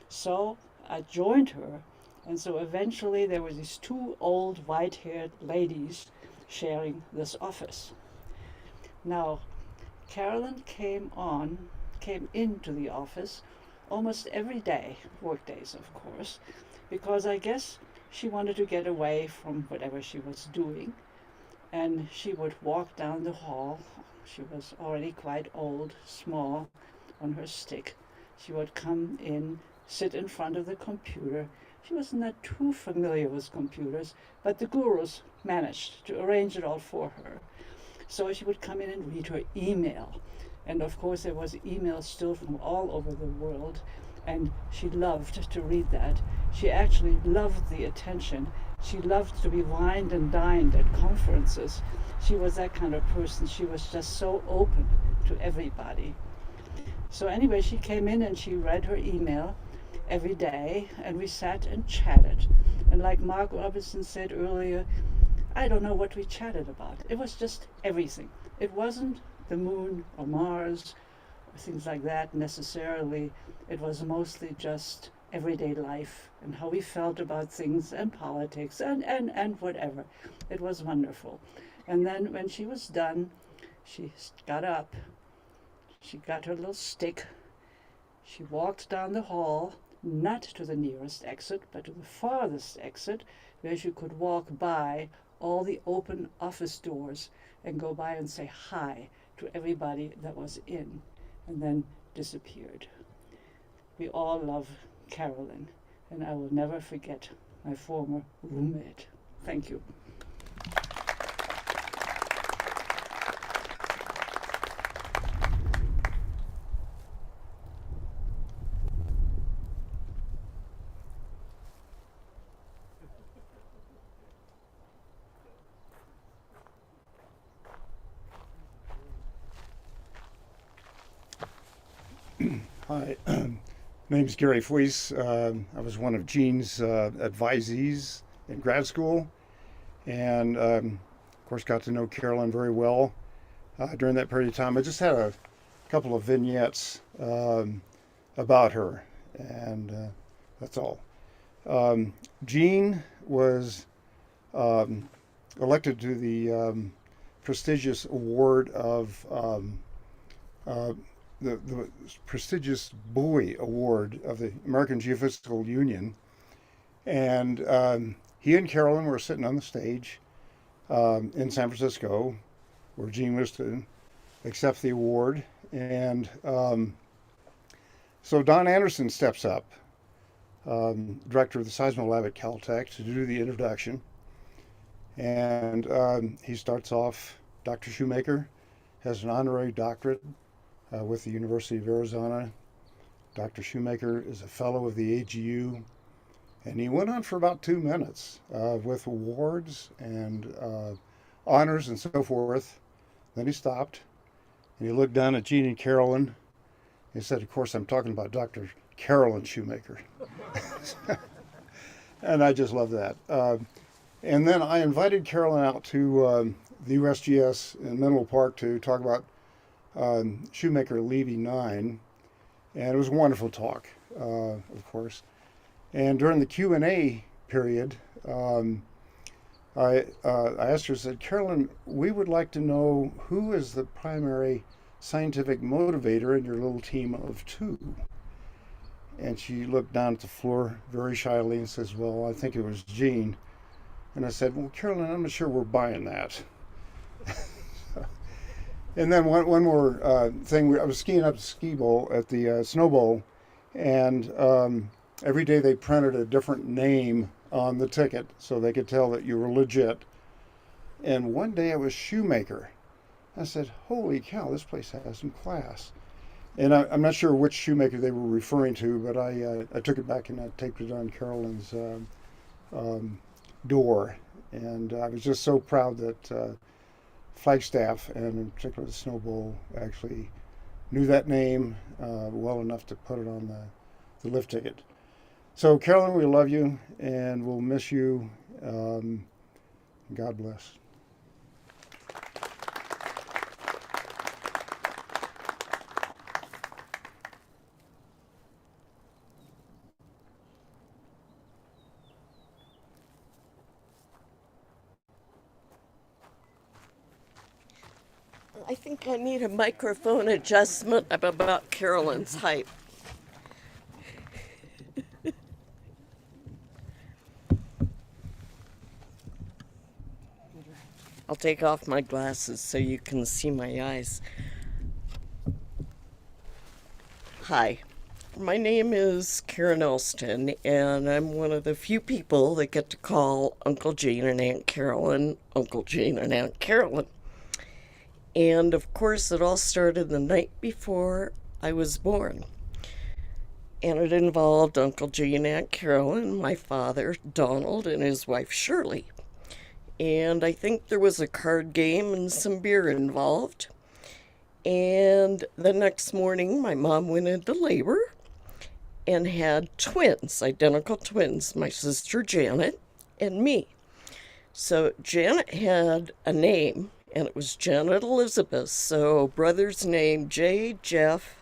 So I joined her. And so eventually there were these 2 old white-haired ladies sharing this office. Now, Carolyn came into the office almost every day, work days of course, because I guess she wanted to get away from whatever she was doing. And she would walk down the hall. She was already quite old, small, on her stick. She would come in, sit in front of the computer. She wasn't that too familiar with computers, but the gurus managed to arrange it all for her. So she would come in and read her email. And of course there was email still from all over the world, and she loved to read that. She actually loved the attention. She loved to be wined and dined at conferences. She was that kind of person. She was just so open to everybody. So anyway, she came in and she read her email every day, and we sat and chatted. And like Mark Robinson said earlier, I don't know what we chatted about. It was just everything. It wasn't the moon or Mars or things like that necessarily. It was mostly just everyday life and how we felt about things and politics and whatever. It was wonderful. And then when she was done, she got up, she got her little stick, she walked down the hall, not to the nearest exit, but to the farthest exit, where she could walk by all the open office doors and go by and say hi to everybody that was in and then disappeared. We all love Carolyn, and I will never forget my former roommate. Thank you. Hi, my name is Gary Fleece. I was one of Jean's advisees in grad school, and of course got to know Carolyn very well during that period of time. I just had a couple of vignettes about her, and that's all. Jean was elected to the prestigious award of the prestigious Bowie Award of the American Geophysical Union. And he and Carolyn were sitting on the stage in San Francisco, where Jean was to accept the award. And so Don Anderson steps up, director of the Seismo Lab at Caltech, to do the introduction. And he starts off, Dr. Shoemaker has an honorary doctorate with the University of Arizona. Dr. Shoemaker is a fellow of the AGU, and he went on for about 2 minutes with awards and honors and so forth. Then he stopped, and he looked down at Jean and Carolyn. He said, of course, I'm talking about Dr. Carolyn Shoemaker. And I just love that. And then I invited Carolyn out to the USGS in Menlo Park to talk about Shoemaker-Levy 9, and it was a wonderful talk, of course. And during the Q&A period, I asked her, said, Carolyn, we would like to know who is the primary scientific motivator in your little team of 2. And she looked down at the floor very shyly and says, well, I think it was Jean. And I said, well, Carolyn, I'm not sure we're buying that. And then one more thing, I was skiing up the ski bowl at the snow bowl, and every day they printed a different name on the ticket so they could tell that you were legit. And one day it was Shoemaker. I said, holy cow, this place has some class. And I'm not sure which Shoemaker they were referring to, but I took it back and I taped it on Carolyn's door. And I was just so proud that Flagstaff, and in particular the Snow Bowl, actually knew that name well enough to put it on the lift ticket. So Carolyn, we love you and we'll miss you. God bless. I think I need a microphone adjustment about Carolyn's height. I'll take off my glasses so you can see my eyes. Hi, my name is Karen Elston, and I'm one of the few people that get to call Uncle Gene and Aunt Carolyn Uncle Gene and Aunt Carolyn. And of course, it all started the night before I was born. And it involved Uncle Gene, Aunt Carolyn, my father, Donald, and his wife, Shirley. And I think there was a card game and some beer involved. And the next morning, my mom went into labor and had twins, identical twins, my sister Janet and me. So Janet had a name, and it was Janet Elizabeth. So brother's name, Jay, Jeff,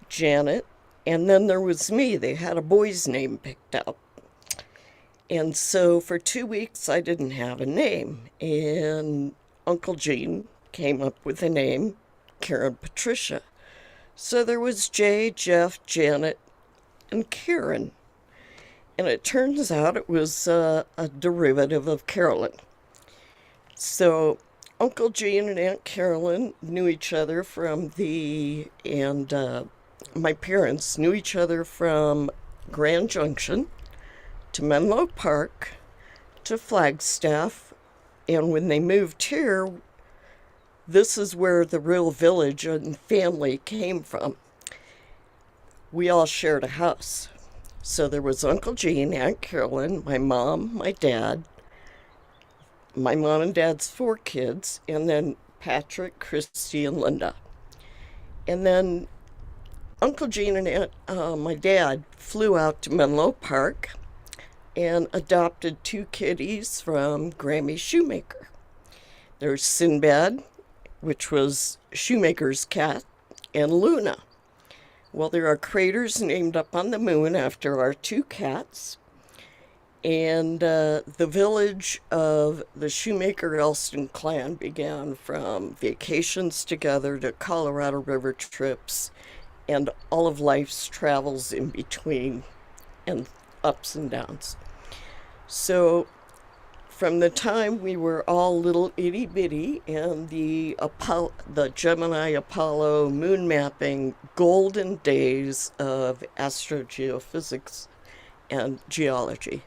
Janet, and then there was me. They had a boy's name picked out. And so for 2 weeks, I didn't have a name. And Uncle Gene came up with a name, Karen Patricia. So there was Jay, Jeff, Janet, and Karen. And it turns out it was a derivative of Carolyn. So Uncle Gene and Aunt Carolyn knew each other my parents knew each other from Grand Junction to Menlo Park to Flagstaff. And when they moved here, this is where the real village and family came from. We all shared a house. So there was Uncle Gene, Aunt Carolyn, my mom, my dad, my mom and dad's 4 kids, and then Patrick, Christy, and Linda. And then Uncle Gene and my dad flew out to Menlo Park and adopted 2 kitties from Grammy Shoemaker. There's Sinbad, which was Shoemaker's cat, and Luna. Well, there are craters named up on the moon after our 2 cats. And the village of the Shoemaker-Elston clan began from vacations together to Colorado River trips and all of life's travels in between and ups and downs. So from the time we were all little itty bitty and the Gemini Apollo moon mapping golden days of astrogeophysics and geology.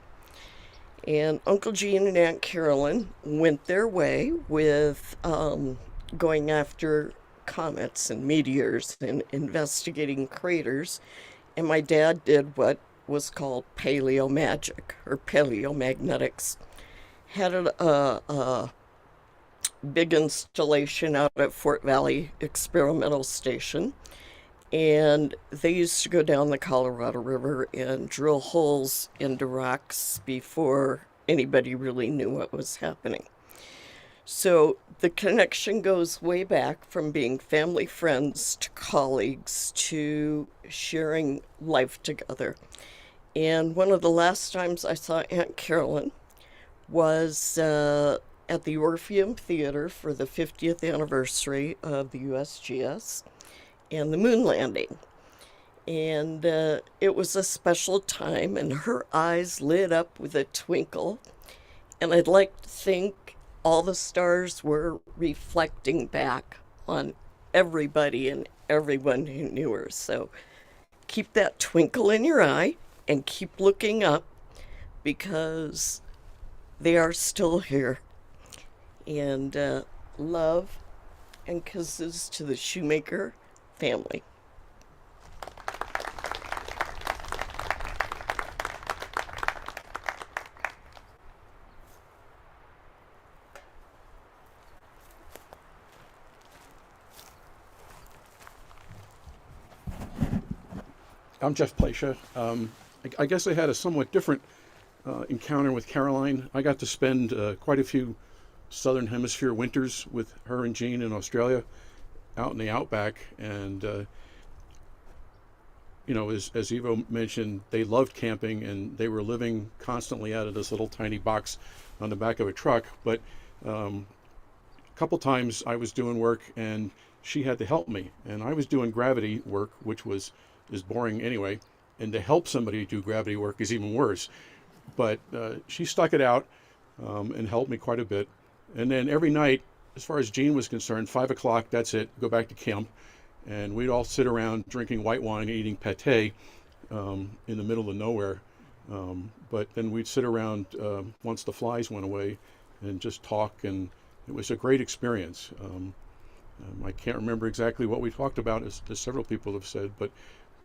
And Uncle Gene and Aunt Carolyn went their way with going after comets and meteors and investigating craters. And my dad did what was called paleomagic or paleomagnetics. Had a big installation out at Fort Valley Experimental Station. And they used to go down the Colorado River and drill holes into rocks before anybody really knew what was happening. So the connection goes way back from being family friends to colleagues to sharing life together. And one of the last times I saw Aunt Carolyn was at the Orpheum Theater for the 50th anniversary of the USGS and the moon landing. And it was a special time, and her eyes lit up with a twinkle. And I'd like to think all the stars were reflecting back on everybody and everyone who knew her. So keep that twinkle in your eye and keep looking up, because they are still here. And love and kisses to the Shoemaker family. I'm Jeff Placia. I guess I had a somewhat different encounter with Caroline. I got to spend quite a few Southern Hemisphere winters with her and Jean in Australia, out in the outback. And, you know, as Evo mentioned, they loved camping, and they were living constantly out of this little tiny box on the back of a truck. But a couple times I was doing work and she had to help me. And I was doing gravity work, which is boring anyway. And to help somebody do gravity work is even worse. But she stuck it out and helped me quite a bit. And then every night, as far as Jean was concerned, 5 o'clock, that's it, go back to camp. And we'd all sit around drinking white wine and eating pate in the middle of nowhere. But then we'd sit around once the flies went away and just talk, and it was a great experience. I can't remember exactly what we talked about, as several people have said, but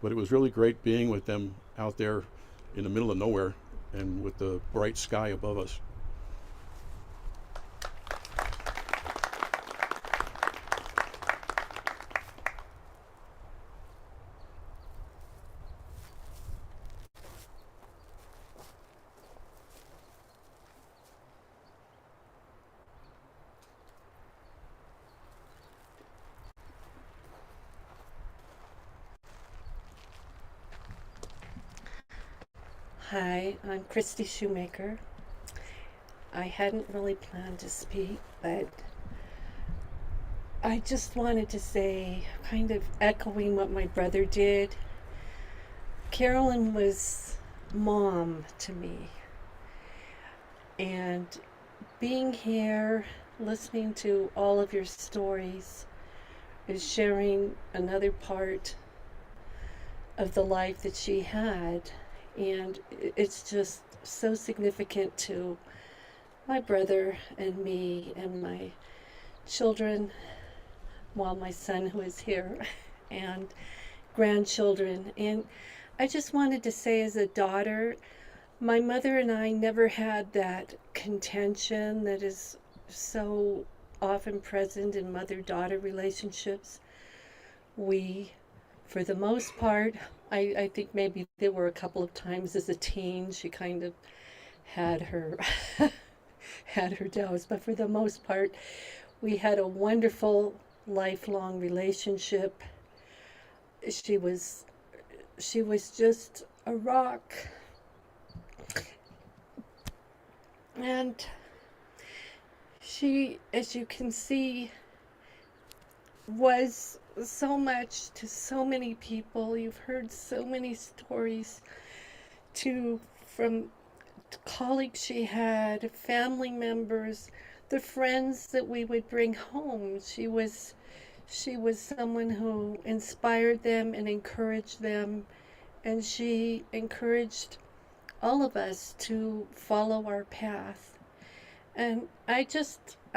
it was really great being with them out there in the middle of nowhere and with the bright sky above us. Hi, I'm Christy Shoemaker. I hadn't really planned to speak, but I just wanted to say, kind of echoing what my brother did, Carolyn was mom to me. And being here, listening to all of your stories is sharing another part of the life that she had. And it's just so significant to my brother and me and my children, well, my son who is here, and grandchildren. And I just wanted to say, as a daughter, my mother and I never had that contention that is so often present in mother-daughter relationships. We, for the most part, I think maybe there were a couple of times as a teen she kind of had her had her doubts, but for the most part we had a wonderful lifelong relationship. She was just a rock, and she, as you can see, was so much to so many people. You've heard so many stories from colleagues she had, family members, the friends that we would bring home. She was someone who inspired them and encouraged them, and she encouraged all of us to follow our path. And I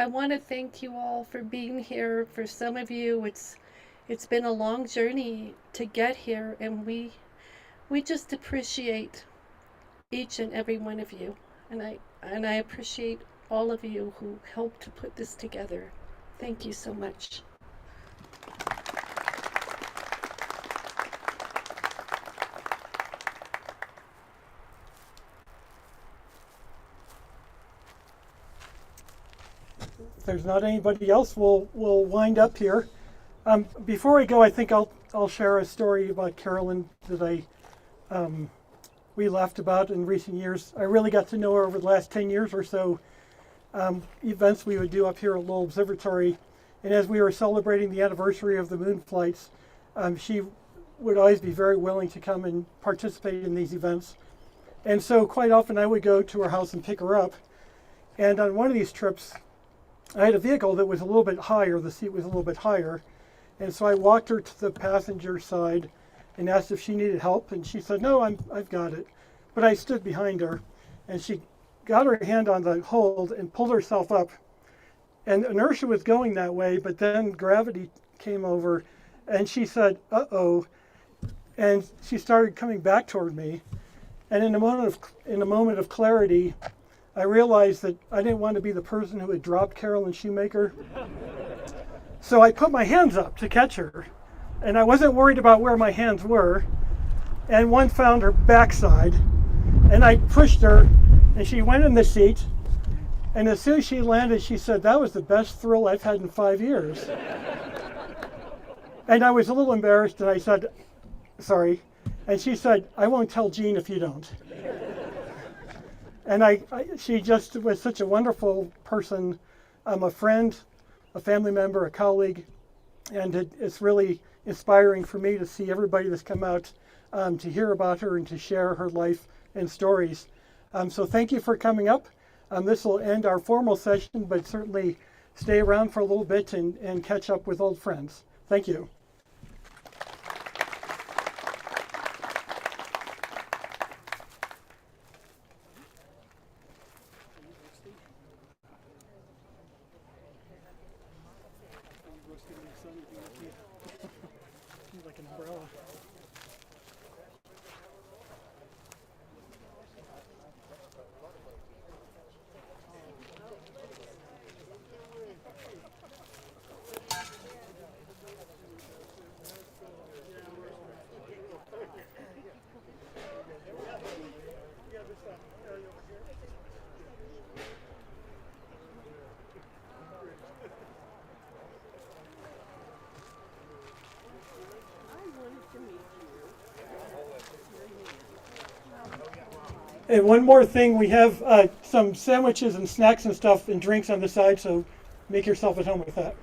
want to thank you all for being here. For some of you, it's been a long journey to get here, and we just appreciate each and every one of you, and I appreciate all of you who helped to put this together. Thank you so much. If there's not anybody else, we'll wind up here. Before I go, I think I'll share a story about Carolyn that we laughed about in recent years. I really got to know her over the last 10 years or so. Events we would do up here at Lowell Observatory, and as we were celebrating the anniversary of the moon flights, she would always be very willing to come and participate in these events. And so quite often I would go to her house and pick her up. And on one of these trips, I had a vehicle that was a little bit higher, the seat was a little bit higher, and so I walked her to the passenger side and asked if she needed help, and she said, "No, I've got it." But I stood behind her, and she got her hand on the hold and pulled herself up. And inertia was going that way, but then gravity came over, and she said, "Uh-oh," and she started coming back toward me. And in a moment of clarity, I realized that I didn't want to be the person who had dropped Carolyn Shoemaker. So I put my hands up to catch her, and I wasn't worried about where my hands were. And one found her backside, and I pushed her, and she went in the seat. And as soon as she landed, she said, "That was the best thrill I've had in 5 years." And I was a little embarrassed, and I said, "Sorry." And she said, "I won't tell Jean if you don't." And she just was such a wonderful person, a friend, a family member, a colleague, and it's really inspiring for me to see everybody that's come out to hear about her and to share her life and stories. So thank you for coming up. This will end our formal session, but certainly stay around for a little bit and catch up with old friends. Thank you. Like an umbrella. And one more thing, we have some sandwiches and snacks and stuff and drinks on the side, so make yourself at home with that.